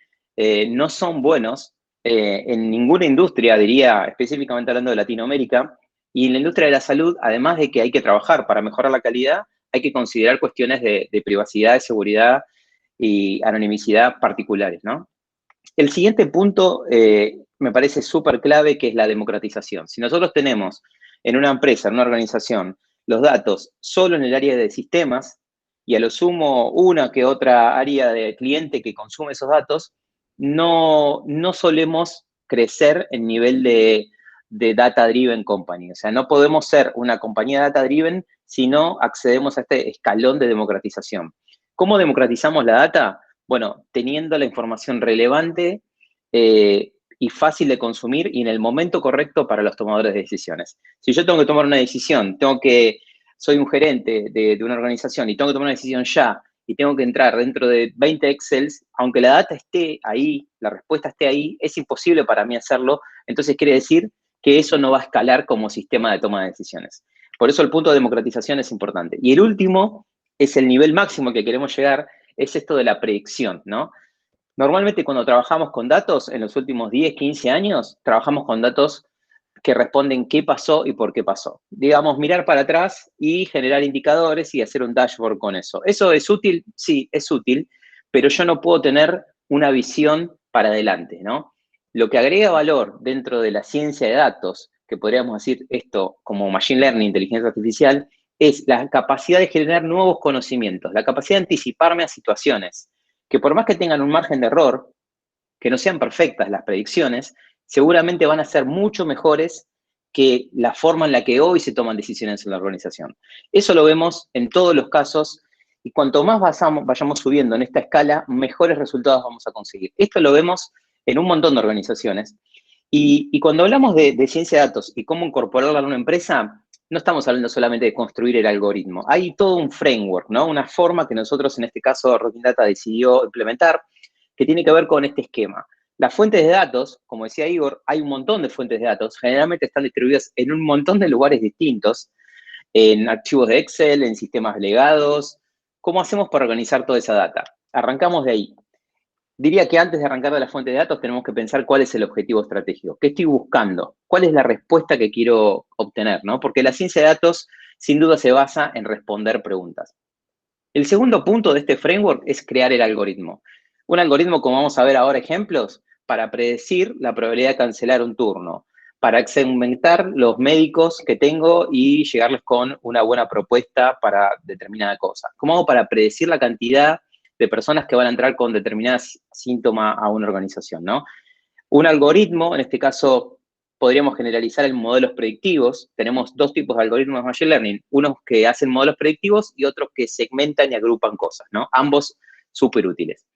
no son buenos en ninguna industria, diría, específicamente hablando de Latinoamérica, y en la industria de la salud, además de que hay que trabajar para mejorar la calidad, hay que considerar cuestiones de privacidad, de seguridad y anonimicidad particulares, ¿no? El siguiente punto me parece súper clave, que es la democratización. Si nosotros tenemos en una empresa, en una organización, los datos solo en el área de sistemas y a lo sumo una que otra área de cliente que consume esos datos, no solemos crecer en nivel de data-driven company. O sea, no podemos ser una compañía data-driven si no accedemos a este escalón de democratización. ¿Cómo democratizamos la data? Bueno, teniendo la información relevante y fácil de consumir y en el momento correcto para los tomadores de decisiones. Si yo tengo que tomar una decisión, soy un gerente de una organización y tengo que tomar una decisión ya y tengo que entrar dentro de 20 Excels, aunque la data esté ahí, la respuesta esté ahí, es imposible para mí hacerlo, entonces quiere decir que eso no va a escalar como sistema de toma de decisiones. Por eso el punto de democratización es importante. Y el último es el nivel máximo que queremos llegar, es esto de la predicción, ¿no? Normalmente cuando trabajamos con datos, en los últimos 10, 15 años, trabajamos con datos que responden qué pasó y por qué pasó. Digamos, mirar para atrás y generar indicadores y hacer un dashboard con eso. ¿Eso es útil? Sí, es útil, pero yo no puedo tener una visión para adelante, ¿no? Lo que agrega valor dentro de la ciencia de datos, que podríamos decir esto como machine learning, inteligencia artificial, es la capacidad de generar nuevos conocimientos, la capacidad de anticiparme a situaciones, que por más que tengan un margen de error, que no sean perfectas las predicciones, seguramente van a ser mucho mejores que la forma en la que hoy se toman decisiones en la organización. Eso lo vemos en todos los casos y cuanto más vayamos subiendo en esta escala, mejores resultados vamos a conseguir. Esto lo vemos en un montón de organizaciones. Y cuando hablamos de ciencia de datos y cómo incorporarla a una empresa, no estamos hablando solamente de construir el algoritmo. Hay todo un framework, ¿no? Una forma que nosotros, en este caso, Rocking Data decidió implementar, que tiene que ver con este esquema. Las fuentes de datos, como decía Igor, hay un montón de fuentes de datos, generalmente están distribuidas en un montón de lugares distintos, en archivos de Excel, en sistemas legados. ¿Cómo hacemos para organizar toda esa data? Arrancamos de ahí. Diría que antes de arrancar de las fuentes de datos tenemos que pensar cuál es el objetivo estratégico. ¿Qué estoy buscando? ¿Cuál es la respuesta que quiero obtener, ¿no? Porque la ciencia de datos sin duda se basa en responder preguntas. El segundo punto de este framework es crear el algoritmo. Un algoritmo, como vamos a ver ahora ejemplos, para predecir la probabilidad de cancelar un turno, para segmentar los médicos que tengo y llegarles con una buena propuesta para determinada cosa. ¿Cómo hago para predecir la cantidad de personas que van a entrar con determinadas síntomas a una organización, ¿no? Un algoritmo, en este caso, podríamos generalizar en modelos predictivos. Tenemos dos tipos de algoritmos de Machine Learning, unos que hacen modelos predictivos y otros que segmentan y agrupan cosas, ¿no? Ambos súper útiles.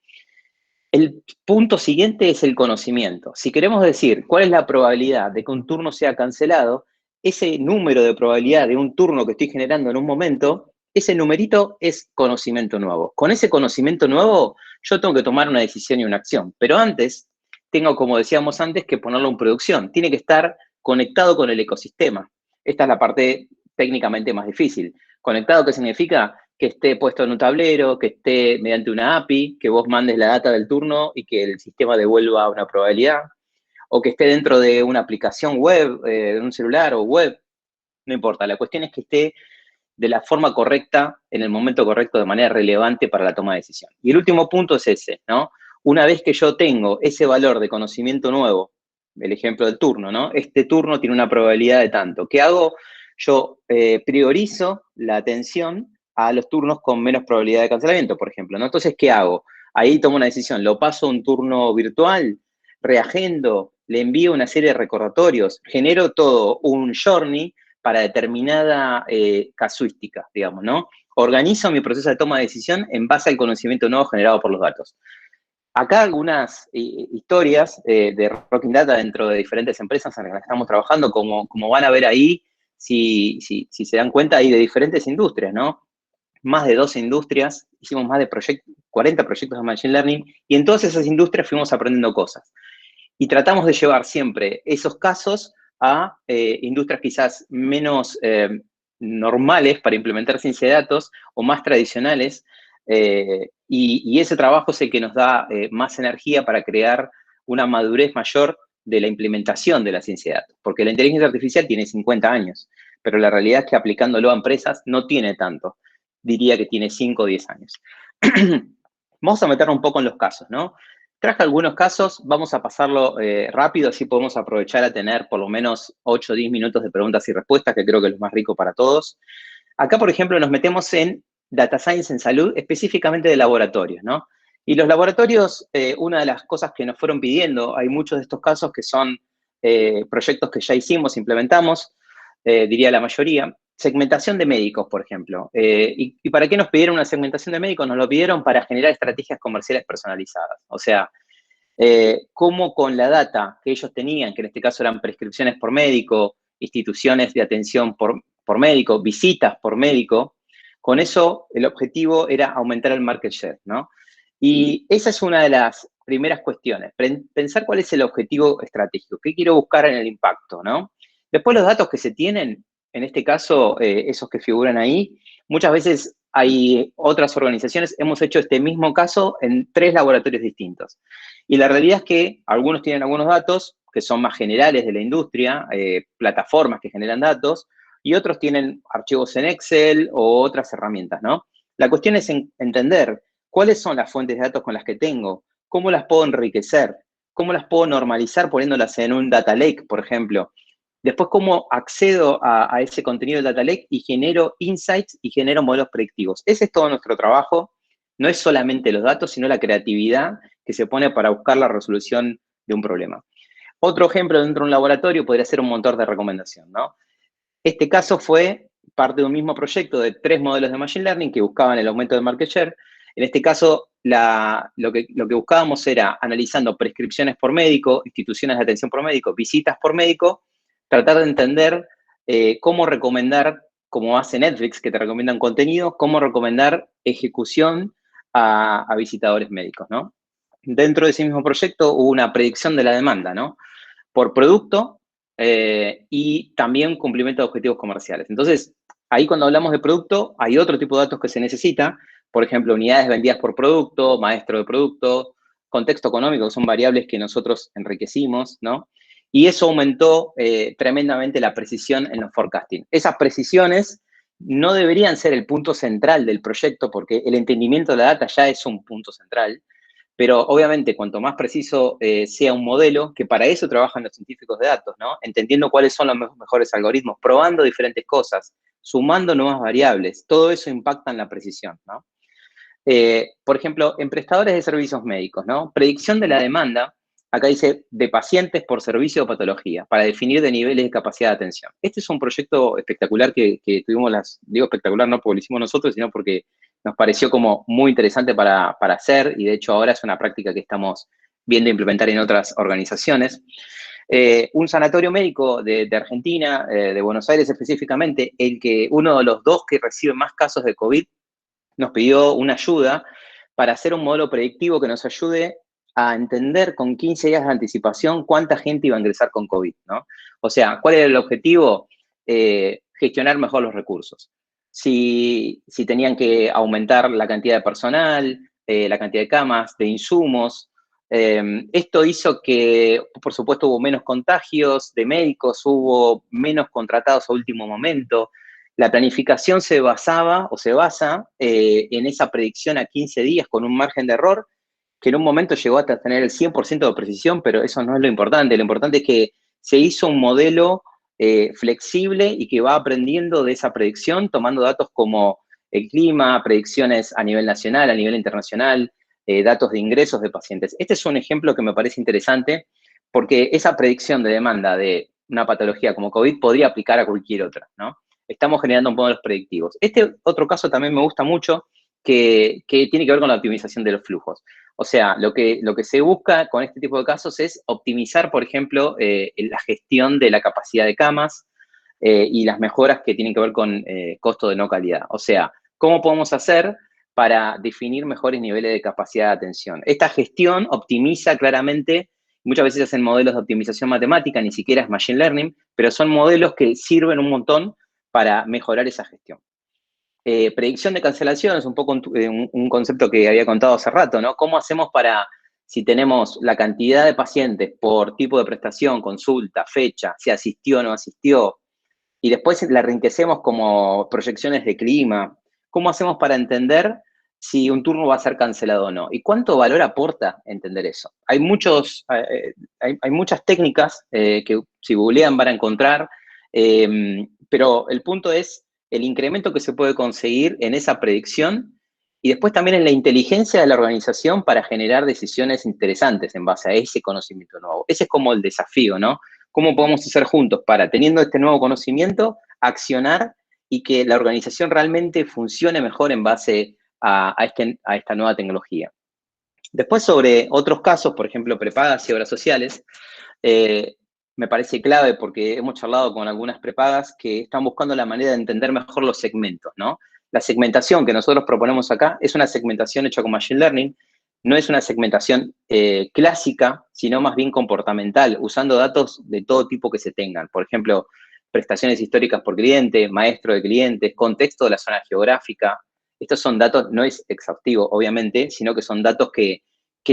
El punto siguiente es el conocimiento. Si queremos decir cuál es la probabilidad de que un turno sea cancelado, ese número de probabilidad de un turno que estoy generando en un momento, ese numerito es conocimiento nuevo. Con ese conocimiento nuevo, yo tengo que tomar una decisión y una acción. Pero antes, tengo, como decíamos antes, que ponerlo en producción. Tiene que estar conectado con el ecosistema. Esta es la parte técnicamente más difícil. ¿Conectado qué significa? Que esté puesto en un tablero, que esté mediante una API, que vos mandes la data del turno y que el sistema devuelva una probabilidad, o que esté dentro de una aplicación web, de un celular o web, no importa. La cuestión es que esté de la forma correcta, en el momento correcto, de manera relevante para la toma de decisión. Y el último punto es ese, ¿no? Una vez que yo tengo ese valor de conocimiento nuevo, el ejemplo del turno, ¿no? Este turno tiene una probabilidad de tanto. ¿Qué hago? Yo priorizo la atención a los turnos con menos probabilidad de cancelamiento, por ejemplo, ¿no? Entonces, ¿qué hago? Ahí tomo una decisión. ¿Lo paso a un turno virtual? ¿Reagendo? ¿Le envío una serie de recordatorios? ¿Genero todo un journey para determinada casuística, digamos, ¿no? Organizo mi proceso de toma de decisión en base al conocimiento nuevo generado por los datos. Acá algunas historias de Rocking Data dentro de diferentes empresas en las que estamos trabajando, como van a ver ahí, si se dan cuenta, hay de diferentes industrias, ¿no? Más de 12 industrias, hicimos más de 40 proyectos de Machine Learning, y en todas esas industrias fuimos aprendiendo cosas. Y tratamos de llevar siempre esos casos a industrias quizás menos normales para implementar ciencia de datos o más tradicionales, y ese trabajo es el que nos da más energía para crear una madurez mayor de la implementación de la ciencia de datos, porque la inteligencia artificial tiene 50 años, pero la realidad es que aplicándolo a empresas no tiene tanto, diría que tiene 5 o 10 años. Vamos a meternos un poco en los casos, ¿no? Traje algunos casos, vamos a pasarlo rápido, así podemos aprovechar a tener por lo menos 8 o 10 minutos de preguntas y respuestas, que creo que es lo más rico para todos. Acá, por ejemplo, nos metemos en Data Science en salud, específicamente de laboratorios, ¿no? Y los laboratorios, una de las cosas que nos fueron pidiendo, hay muchos de estos casos que son proyectos que ya hicimos, implementamos, diría la mayoría. Segmentación de médicos, por ejemplo. ¿Y para qué nos pidieron una segmentación de médicos? Nos lo pidieron para generar estrategias comerciales personalizadas. O sea, cómo con la data que ellos tenían, que en este caso eran prescripciones por médico, instituciones de atención por médico, visitas por médico, con eso el objetivo era aumentar el market share, ¿no? Y esa es una de las primeras cuestiones, pensar cuál es el objetivo estratégico, qué quiero buscar en el impacto, ¿no? Después los datos que se tienen, en este caso, esos que figuran ahí, muchas veces hay otras organizaciones, hemos hecho este mismo caso en 3 laboratorios distintos. Y la realidad es que algunos tienen algunos datos que son más generales de la industria, plataformas que generan datos, y otros tienen archivos en Excel o otras herramientas, ¿no? La cuestión es entender cuáles son las fuentes de datos con las que tengo, cómo las puedo enriquecer, cómo las puedo normalizar poniéndolas en un data lake, por ejemplo. Después, cómo accedo a ese contenido del data lake y genero insights y genero modelos predictivos. Ese es todo nuestro trabajo. No es solamente los datos, sino la creatividad que se pone para buscar la resolución de un problema. Otro ejemplo dentro de un laboratorio podría ser un motor de recomendación, ¿no? Este caso fue parte de un mismo proyecto de 3 modelos de Machine Learning que buscaban el aumento del market share. En este caso, lo que buscábamos era, analizando prescripciones por médico, instituciones de atención por médico, visitas por médico, tratar de entender cómo recomendar, como hace Netflix, que te recomiendan contenido, cómo recomendar ejecución a visitadores médicos, ¿no? Dentro de ese mismo proyecto hubo una predicción de la demanda, ¿no? Por producto y también cumplimiento de objetivos comerciales. Entonces, ahí cuando hablamos de producto, hay otro tipo de datos que se necesita, por ejemplo, unidades vendidas por producto, maestro de producto, contexto económico, que son variables que nosotros enriquecimos, ¿no? Y eso aumentó tremendamente la precisión en los forecasting. Esas precisiones no deberían ser el punto central del proyecto, porque el entendimiento de la data ya es un punto central, pero obviamente cuanto más preciso sea un modelo, que para eso trabajan los científicos de datos, ¿no? Entendiendo cuáles son los mejores algoritmos, probando diferentes cosas, sumando nuevas variables, todo eso impacta en la precisión, ¿no? Por ejemplo, en prestadores de servicios médicos, ¿no? Predicción de la demanda acá dice, de pacientes por servicio o patología, para definir de niveles de capacidad de atención. Este es un proyecto espectacular que tuvimos digo espectacular no porque lo hicimos nosotros, sino porque nos pareció como muy interesante para hacer, y de hecho ahora es una práctica que estamos viendo implementar en otras organizaciones. Un sanatorio médico de Argentina, de Buenos Aires específicamente, uno de los 2 que recibe más casos de COVID, nos pidió una ayuda para hacer un modelo predictivo que nos ayude a entender con 15 días de anticipación cuánta gente iba a ingresar con COVID, ¿no? O sea, ¿cuál era el objetivo? Gestionar mejor los recursos. Si tenían que aumentar la cantidad de personal, la cantidad de camas, de insumos. Esto hizo que, por supuesto, hubo menos contagios de médicos, hubo menos contratados a último momento. La planificación se basa en esa predicción a 15 días con un margen de error que en un momento llegó hasta tener el 100% de precisión, pero eso no es lo importante. Lo importante es que se hizo un modelo flexible y que va aprendiendo de esa predicción, tomando datos como el clima, predicciones a nivel nacional, a nivel internacional, datos de ingresos de pacientes. Este es un ejemplo que me parece interesante porque esa predicción de demanda de una patología como COVID podría aplicar a cualquier otra, ¿no? Estamos generando modelos predictivos. Este otro caso también me gusta mucho, que tiene que ver con la optimización de los flujos. O sea, lo que se busca con este tipo de casos es optimizar, por ejemplo, la gestión de la capacidad de camas y las mejoras que tienen que ver con costo de no calidad. O sea, ¿cómo podemos hacer para definir mejores niveles de capacidad de atención? Esta gestión optimiza claramente, muchas veces hacen modelos de optimización matemática, ni siquiera es machine learning, pero son modelos que sirven un montón para mejorar esa gestión. Predicción de cancelación es un poco un concepto que había contado hace rato, ¿no? ¿Cómo hacemos para, si tenemos la cantidad de pacientes por tipo de prestación, consulta, fecha, si asistió o no asistió, y después la enriquecemos como proyecciones de clima, ¿cómo hacemos para entender si un turno va a ser cancelado o no? ¿Y cuánto valor aporta entender eso? Hay muchas técnicas que si googlean van a encontrar, pero el punto es el incremento que se puede conseguir en esa predicción y después también en la inteligencia de la organización para generar decisiones interesantes en base a ese conocimiento nuevo. Ese es como el desafío, ¿no? ¿Cómo podemos hacer juntos para, teniendo este nuevo conocimiento, accionar y que la organización realmente funcione mejor en base a esta nueva tecnología? Después, sobre otros casos, por ejemplo, prepagas y obras sociales, me parece clave porque hemos charlado con algunas prepagas que están buscando la manera de entender mejor los segmentos, ¿no? La segmentación que nosotros proponemos acá es una segmentación hecha con Machine Learning, no es una segmentación clásica, sino más bien comportamental, usando datos de todo tipo que se tengan. Por ejemplo, prestaciones históricas por cliente, maestro de clientes, contexto de la zona geográfica. Estos son datos, no es exhaustivo, obviamente, sino que son datos que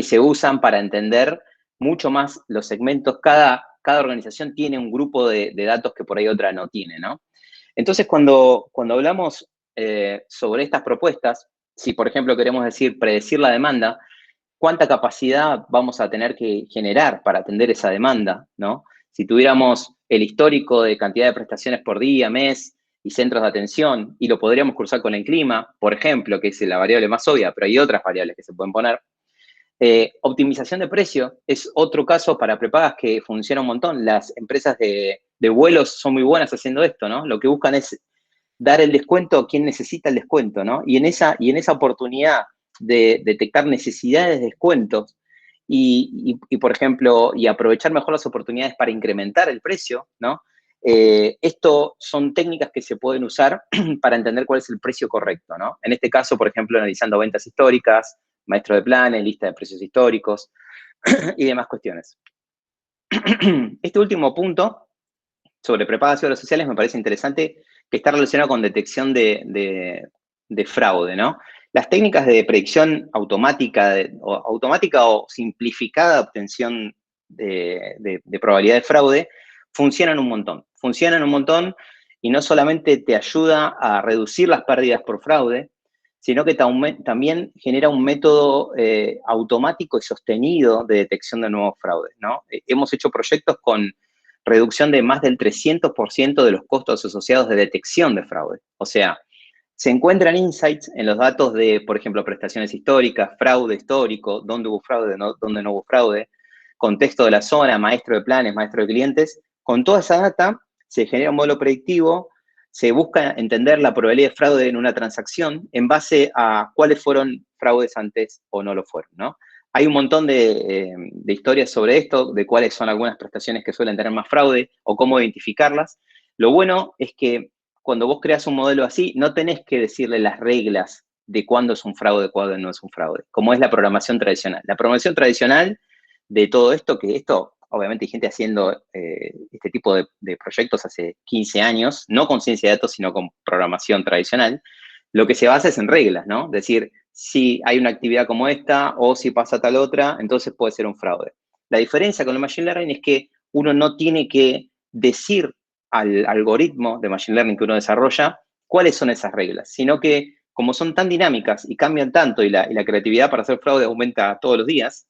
se usan para entender mucho más los segmentos. Cada organización tiene un grupo de datos que por ahí otra no tiene, ¿no? Entonces, cuando hablamos sobre estas propuestas, si por ejemplo queremos predecir la demanda, ¿cuánta capacidad vamos a tener que generar para atender esa demanda, ¿no? Si tuviéramos el histórico de cantidad de prestaciones por día, mes y centros de atención, y lo podríamos cruzar con el clima, por ejemplo, que es la variable más obvia, pero hay otras variables que se pueden poner. Optimización de precio es otro caso para prepagas que funciona un montón. Las empresas de vuelos son muy buenas haciendo esto, ¿no? Lo que buscan es dar el descuento a quien necesita el descuento, ¿no? Y en esa oportunidad de detectar necesidades de descuentos y, por ejemplo, y aprovechar mejor las oportunidades para incrementar el precio, ¿no? Esto son técnicas que se pueden usar para entender cuál es el precio correcto, ¿no? En este caso, por ejemplo, analizando ventas históricas, maestro de planes, lista de precios históricos y demás cuestiones. Este último punto sobre prepagas y obras sociales me parece interesante, que está relacionado con detección de fraude, ¿no? Las técnicas de predicción automática o simplificada de obtención de probabilidad de fraude funcionan un montón y no solamente te ayuda a reducir las pérdidas por fraude, sino que también genera un método automático y sostenido de detección de nuevos fraudes, ¿no? Hemos hecho proyectos con reducción de más del 300% de los costos asociados de detección de fraude. O sea, se encuentran insights en los datos de, por ejemplo, prestaciones históricas, fraude histórico, dónde hubo fraude, dónde no hubo fraude, contexto de la zona, maestro de planes, maestro de clientes. Con toda esa data se genera un modelo predictivo, se busca entender la probabilidad de fraude en una transacción en base a cuáles fueron fraudes antes o no lo fueron, ¿no? Hay un montón de historias sobre esto, de cuáles son algunas prestaciones que suelen tener más fraude o cómo identificarlas. Lo bueno es que cuando vos creas un modelo así, no tenés que decirle las reglas de cuándo es un fraude, cuándo no es un fraude, como es la programación tradicional. La programación tradicional de todo esto, que esto, obviamente hay gente haciendo este tipo de proyectos hace 15 años, no con ciencia de datos, sino con programación tradicional, lo que se basa es en reglas, ¿no? Es decir, si hay una actividad como esta o si pasa tal otra, entonces puede ser un fraude. La diferencia con el Machine Learning es que uno no tiene que decir al algoritmo de Machine Learning que uno desarrolla cuáles son esas reglas, sino que como son tan dinámicas y cambian tanto y la creatividad para hacer fraude aumenta todos los días,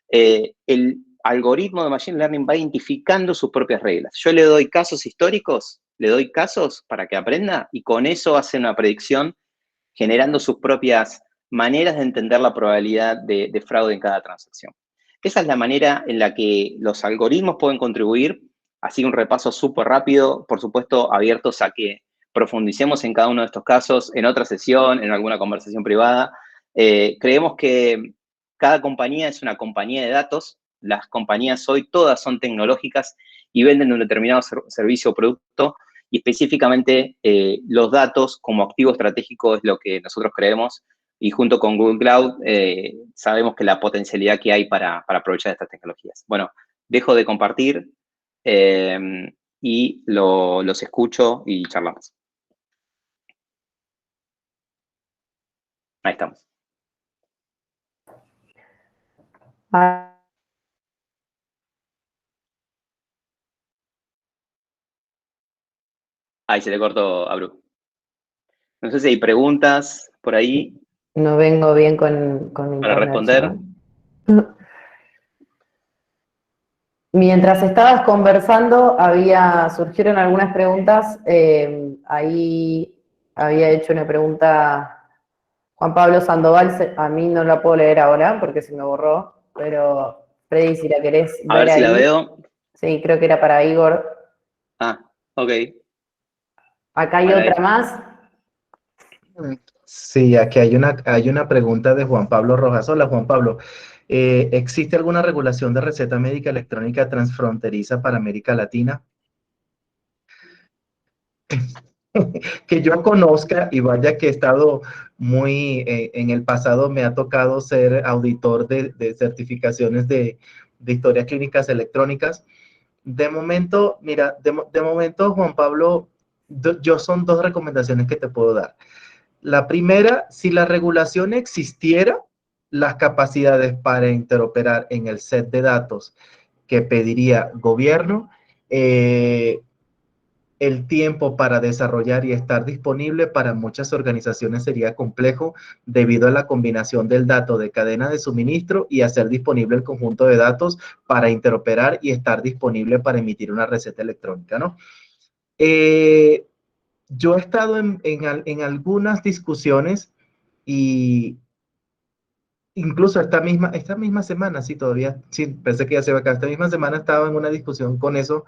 el algoritmo de Machine Learning va identificando sus propias reglas. Yo le doy casos históricos, le doy casos para que aprenda y con eso hace una predicción generando sus propias maneras de entender la probabilidad de fraude en cada transacción. Esa es la manera en la que los algoritmos pueden contribuir. Así un repaso súper rápido, por supuesto, abiertos a que profundicemos en cada uno de estos casos en otra sesión, en alguna conversación privada. Creemos que cada compañía es una compañía de datos. Las compañías hoy todas son tecnológicas y venden un determinado servicio o producto, y específicamente los datos como activo estratégico es lo que nosotros creemos, y junto con Google Cloud sabemos que la potencialidad que hay para aprovechar estas tecnologías. Bueno, dejo de compartir y los escucho y charlamos. Ahí estamos. Ahí se le cortó a Bru. No sé si hay preguntas por ahí. No vengo bien con internet. Para responder. ¿Ya? Mientras estabas conversando, surgieron algunas preguntas. Ahí había hecho una pregunta Juan Pablo Sandoval. A mí no la puedo leer ahora porque se me borró, pero Freddy, si la querés ver a ver si ahí. la veo. Sí, creo que era para Igor. Ah, ok. Acá hay Bueno, otra más. Sí, aquí hay una pregunta de Juan Pablo Rojas. Hola, Juan Pablo. ¿Existe alguna regulación de receta médica electrónica transfronteriza para América Latina? Que yo conozca, y vaya que he estado muy, en el pasado me ha tocado ser auditor de certificaciones de historias clínicas electrónicas. De momento, mira, de momento, Juan Pablo, yo son dos recomendaciones que te puedo dar. La primera, si la regulación existiera, las capacidades para interoperar en el set de datos que pediría gobierno, el tiempo para desarrollar y estar disponible para muchas organizaciones sería complejo debido a la combinación del dato de cadena de suministro y hacer disponible el conjunto de datos para interoperar y estar disponible para emitir una receta electrónica, ¿no? Yo he estado en algunas discusiones y incluso esta misma semana, sí, todavía, sí, pensé que ya se iba a acabar, esta misma semana estaba en una discusión con eso,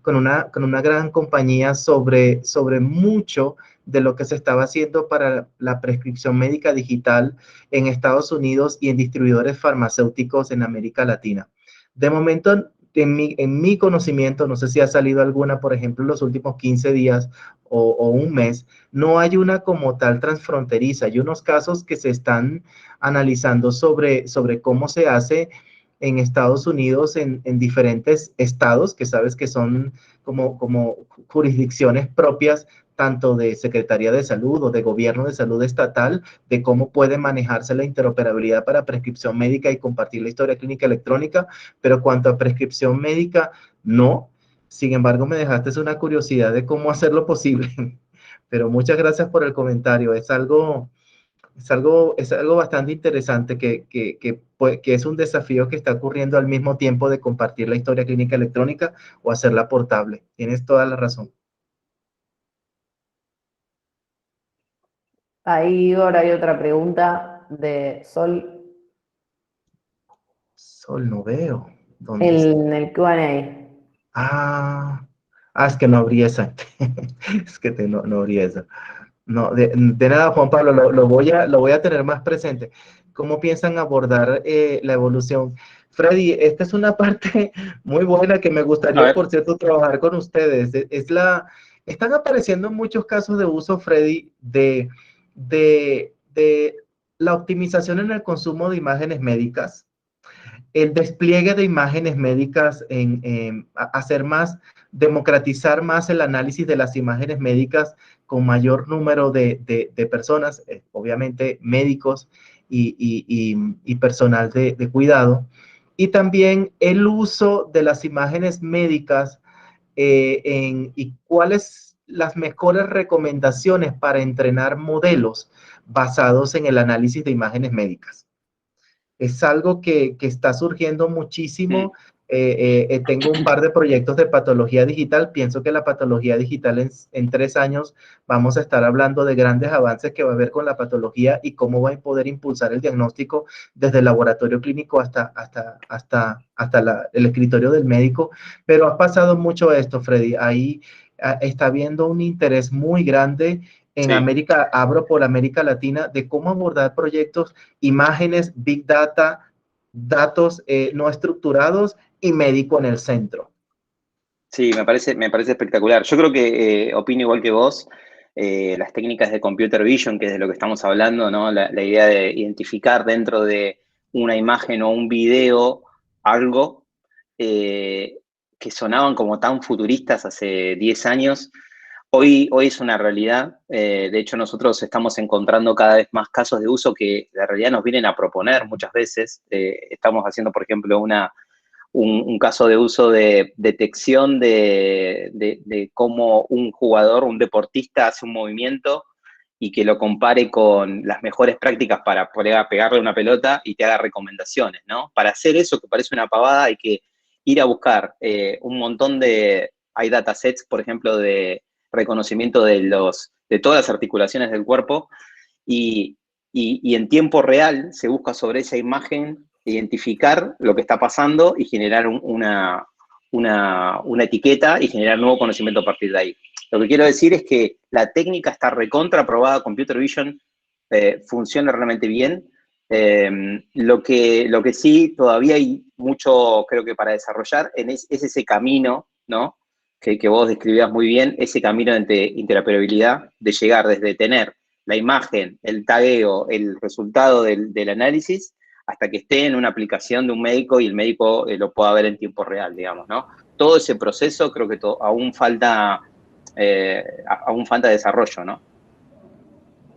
con una gran compañía sobre mucho de lo que se estaba haciendo para la prescripción médica digital en Estados Unidos y en distribuidores farmacéuticos en América Latina. De momento, en mi conocimiento, no sé si ha salido alguna, por ejemplo, en los últimos 15 días o un mes, no hay una como tal transfronteriza. Hay unos casos que se están analizando sobre cómo se hace en Estados Unidos, en diferentes estados, que sabes que son como jurisdicciones propias, tanto de Secretaría de Salud o de Gobierno de Salud estatal, de cómo puede manejarse la interoperabilidad para prescripción médica y compartir la historia clínica electrónica, pero cuanto a prescripción médica, no. Sin embargo, me dejaste una curiosidad de cómo hacerlo posible. Pero muchas gracias por el comentario. Es algo bastante interesante que es un desafío que está ocurriendo al mismo tiempo de compartir la historia clínica electrónica o hacerla portable. Tienes toda la razón. Ahí, Igor, hay otra pregunta de Sol. Sol, no veo. ¿Dónde está? En el Q&A. Es que no abrí esa. Es que no abrí esa. No, de nada, Juan Pablo, lo voy a tener más presente. ¿Cómo piensan abordar la evolución? Freddy, esta es una parte muy buena que me A gustaría, ver. por cierto, trabajar con ustedes. Están apareciendo muchos casos de uso, Freddy, de la optimización en el consumo de imágenes médicas, el despliegue de imágenes médicas, hacer más, democratizar más el análisis de las imágenes médicas con mayor número de personas, obviamente médicos y personal de cuidado. Y también el uso de las imágenes médicas y cuáles las mejores recomendaciones para entrenar modelos basados en el análisis de imágenes médicas. Es algo que está surgiendo muchísimo. Tengo un par de proyectos de patología digital. Pienso que la patología digital en 3 años vamos a estar hablando de grandes avances que va a haber con la patología y cómo va a poder impulsar el diagnóstico desde el laboratorio clínico hasta el escritorio del médico. Pero ha pasado mucho esto, Freddy. Ahí está habiendo un interés muy grande en América, abro por América Latina, de cómo abordar proyectos, imágenes, big data, datos no estructurados y médico en el centro. Sí, me parece espectacular. Yo creo que opino igual que vos. Las técnicas de computer vision, que es de lo que estamos hablando, ¿no? La idea de identificar dentro de una imagen o un video algo que sonaban como tan futuristas hace 10 años. Hoy es una realidad. De hecho, nosotros estamos encontrando cada vez más casos de uso que en realidad nos vienen a proponer muchas veces. Estamos haciendo, por ejemplo, un caso de uso de detección de cómo un jugador, un deportista hace un movimiento y que lo compare con las mejores prácticas para poder pegarle una pelota y te haga recomendaciones, ¿no? Para hacer eso, que parece una pavada, hay que ir a buscar un montón hay datasets, por ejemplo, de reconocimiento de todas las articulaciones del cuerpo y en tiempo real se busca sobre esa imagen identificar lo que está pasando y generar una etiqueta y generar nuevo conocimiento a partir de ahí. Lo que quiero decir es que la técnica está recontra aprobada, Computer Vision funciona realmente bien. Lo que sí todavía hay mucho, creo que para desarrollar, es ese camino, ¿no? Que vos describías muy bien, ese camino de interoperabilidad, de llegar desde tener la imagen, el tagueo, el resultado del análisis, hasta que esté en una aplicación de un médico y el médico lo pueda ver en tiempo real, digamos, ¿no? Todo ese proceso creo que aún falta desarrollo, ¿no?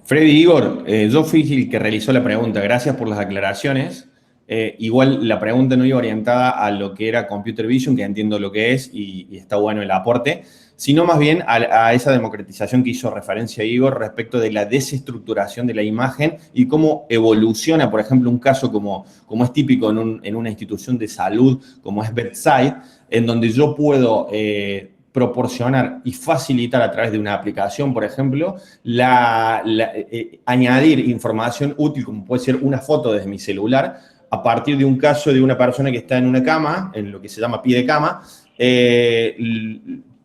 Freddy, Igor, yo fui el que realizó la pregunta. Gracias por las aclaraciones. Igual la pregunta no iba orientada a lo que era Computer Vision, que entiendo lo que es y está bueno el aporte, sino más bien a esa democratización que hizo referencia Igor respecto de la desestructuración de la imagen y cómo evoluciona, por ejemplo, un caso como es típico en una institución de salud, como es Bedside, en donde yo puedo proporcionar y facilitar a través de una aplicación, por ejemplo, añadir información útil, como puede ser una foto desde mi celular, a partir de un caso de una persona que está en una cama, en lo que se llama pie de cama,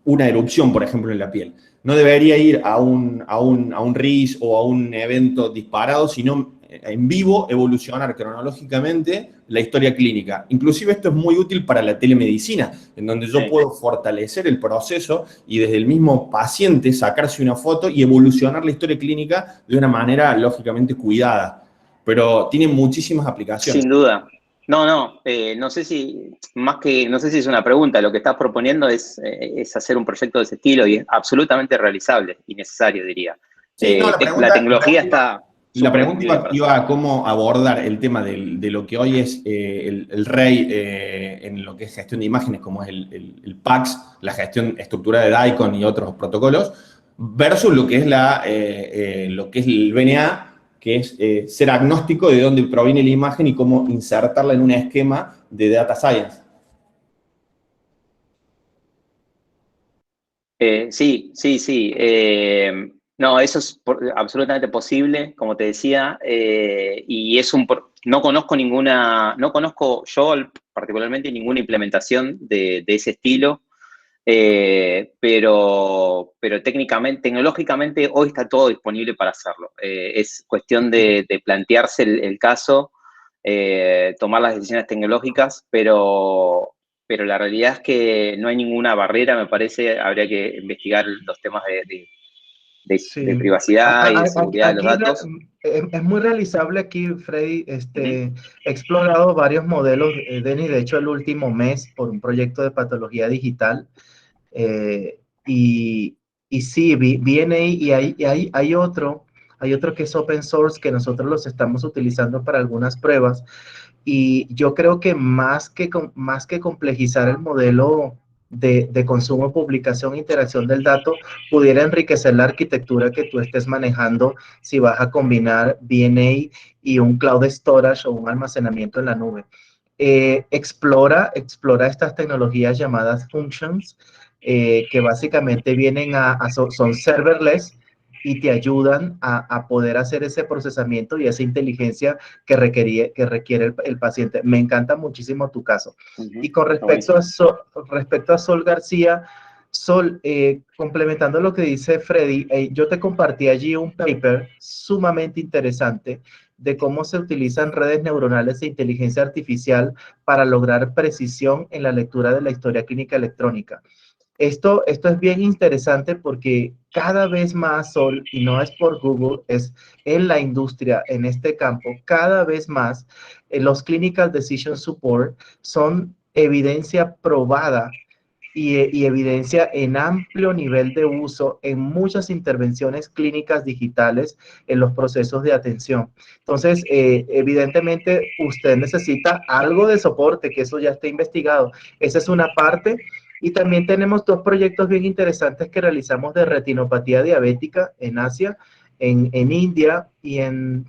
una erupción, por ejemplo, en la piel. No debería ir a un RIS o a un evento disparado, sino en vivo evolucionar cronológicamente la historia clínica. Inclusive esto es muy útil para la telemedicina, en donde yo puedo fortalecer el proceso y desde el mismo paciente sacarse una foto y evolucionar la historia clínica de una manera lógicamente cuidada. Pero tiene muchísimas aplicaciones. Sin duda. No sé si es una pregunta, lo que estás proponiendo es hacer un proyecto de ese estilo y es absolutamente realizable y necesario, diría. Sí, no, la tecnología está... La pregunta iba a cómo abordar el tema de lo que hoy es el rey en lo que es gestión de imágenes, como es el PACS, la gestión estructurada de DICOM y otros protocolos, versus lo que es el BNA, que es ser agnóstico de dónde proviene la imagen y cómo insertarla en un esquema de data science. Sí. No, eso es absolutamente posible, como te decía, y es no conozco no conozco yo particularmente ninguna implementación de ese estilo, pero tecnológicamente hoy está todo disponible para hacerlo. Es cuestión de plantearse el caso, tomar las decisiones tecnológicas, pero la realidad es que no hay ninguna barrera, me parece. Habría que investigar los temas de privacidad y de seguridad de los datos. Es muy realizable aquí, Freddy. He explorado varios modelos, Denny, de hecho el último mes por un proyecto de patología digital. Y sí, VNA, y hay otro que es open source que nosotros los estamos utilizando para algunas pruebas. Y yo creo que más que complejizar el modelo de consumo, publicación e interacción del dato, pudiera enriquecer la arquitectura que tú estés manejando si vas a combinar VNA y un cloud storage o un almacenamiento en la nube. Explora estas tecnologías llamadas functions, que básicamente vienen son serverless y te ayudan a poder hacer ese procesamiento y esa inteligencia que requiere el paciente. Me encanta muchísimo tu caso. Y con respecto a Sol García, Sol, complementando lo que dice Freddy, yo te compartí allí un paper sumamente interesante de cómo se utilizan redes neuronales e inteligencia artificial para lograr precisión en la lectura de la historia clínica electrónica. Esto es bien interesante porque cada vez más, Sol, y no es por Google, es en la industria, en este campo, cada vez más los Clinical Decision Support son evidencia probada y evidencia en amplio nivel de uso en muchas intervenciones clínicas digitales en los procesos de atención. Entonces, evidentemente, usted necesita algo de soporte, que eso ya está investigado. Esa es una parte. Y también tenemos dos proyectos bien interesantes que realizamos de retinopatía diabética en Asia, en India y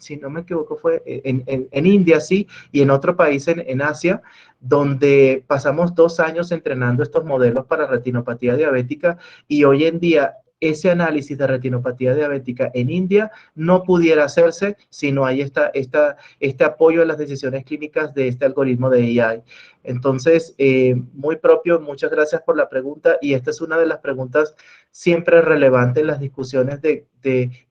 si no me equivoco, fue en India, sí, y en otro país en Asia, donde pasamos 2 años entrenando estos modelos para retinopatía diabética, y hoy en día ese análisis de retinopatía diabética en India no pudiera hacerse si no hay este apoyo en las decisiones clínicas de este algoritmo de AI. Entonces, muy propio, muchas gracias por la pregunta, y esta es una de las preguntas siempre relevantes en las discusiones de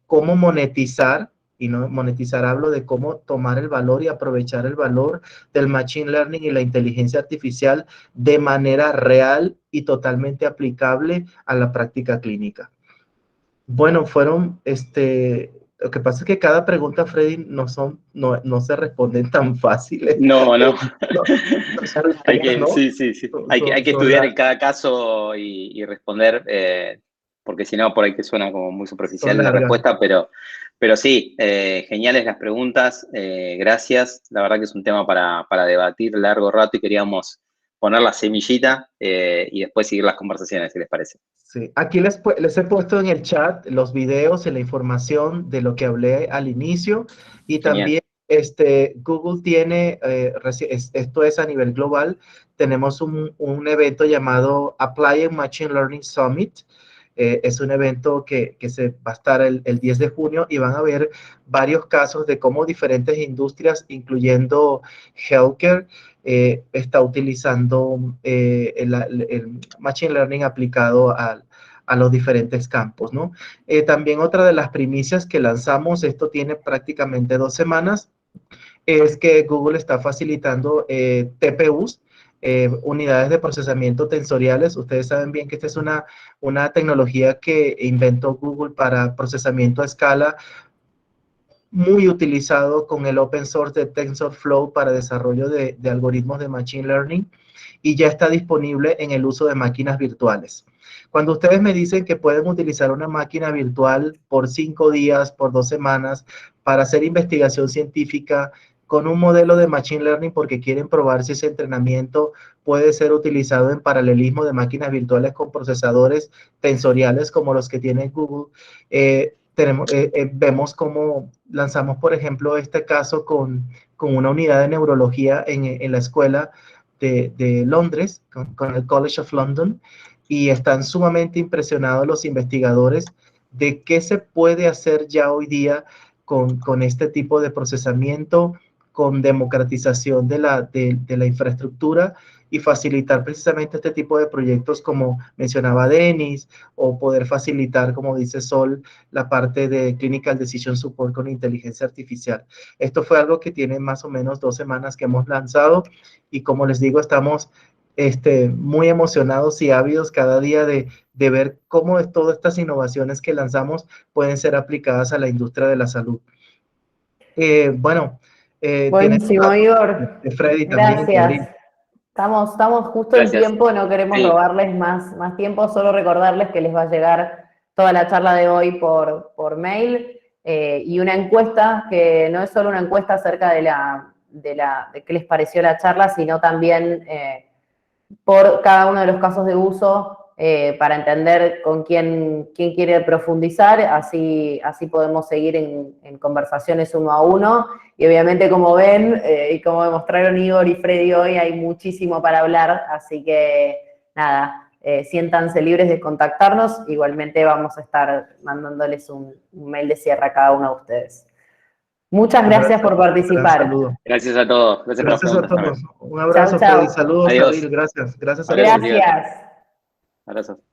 cómo monetizar. Y no monetizar, hablo de cómo tomar el valor y aprovechar el valor del machine learning y la inteligencia artificial de manera real y totalmente aplicable a la práctica clínica. Bueno, lo que pasa es que cada pregunta, Freddy, no se responden tan fáciles. No. ¿no? Hay que estudiar en cada caso y responder, porque si no, por ahí que suena como muy superficial la respuesta, pero sí, geniales las preguntas, gracias. La verdad que es un tema para debatir largo rato y queríamos poner la semillita y después seguir las conversaciones, si les parece. Sí, aquí les he puesto en el chat los videos y la información de lo que hablé al inicio, y también Google tiene, esto es a nivel global, tenemos un evento llamado Applying Machine Learning Summit. Es un evento que se va a estar el 10 de junio y van a ver varios casos de cómo diferentes industrias, incluyendo healthcare, está utilizando el Machine Learning aplicado a los diferentes campos, ¿no? También otra de las primicias que lanzamos, esto tiene prácticamente 2 semanas, es que Google está facilitando TPUs, unidades de procesamiento tensoriales. Ustedes saben bien que esta es una tecnología que inventó Google para procesamiento a escala, muy utilizado con el open source de TensorFlow para desarrollo de algoritmos de Machine Learning, y ya está disponible en el uso de máquinas virtuales. Cuando ustedes me dicen que pueden utilizar una máquina virtual por 5 días, por 2 semanas, para hacer investigación científica con un modelo de Machine Learning porque quieren probar si ese entrenamiento puede ser utilizado en paralelismo de máquinas virtuales con procesadores tensoriales como los que tiene Google, vemos cómo lanzamos, por ejemplo, este caso con una unidad de neurología en la escuela de Londres, con el College of London, y están sumamente impresionados los investigadores de qué se puede hacer ya hoy día con este tipo de procesamiento con democratización de la infraestructura y facilitar precisamente este tipo de proyectos como mencionaba Denis, o poder facilitar, como dice Sol, la parte de Clinical Decision Support con inteligencia artificial. Esto fue algo que tiene más o menos 2 semanas que hemos lanzado y como les digo, estamos muy emocionados y ávidos cada día de ver cómo todas estas innovaciones que lanzamos pueden ser aplicadas a la industria de la salud. Buenísimo, Igor. Freddy también. Gracias. Estamos justo en tiempo, no queremos robarles más tiempo, solo recordarles que les va a llegar toda la charla de hoy por mail y una encuesta que no es solo una encuesta acerca de qué les pareció la charla, sino también por cada uno de los casos de uso para entender con quién quiere profundizar, así podemos seguir en conversaciones 1 a 1. Y obviamente, como ven, y como demostraron Igor y Freddy hoy, hay muchísimo para hablar, así que nada, siéntanse libres de contactarnos. Igualmente vamos a estar mandándoles un mail de cierre a cada uno de ustedes. Muchas gracias por participar. Gracias a todos. Gracias a todos. Un abrazo, chau. Freddy. Saludos, Adiós. Adil. Gracias. Gracias a todos. Gracias. Abrazos.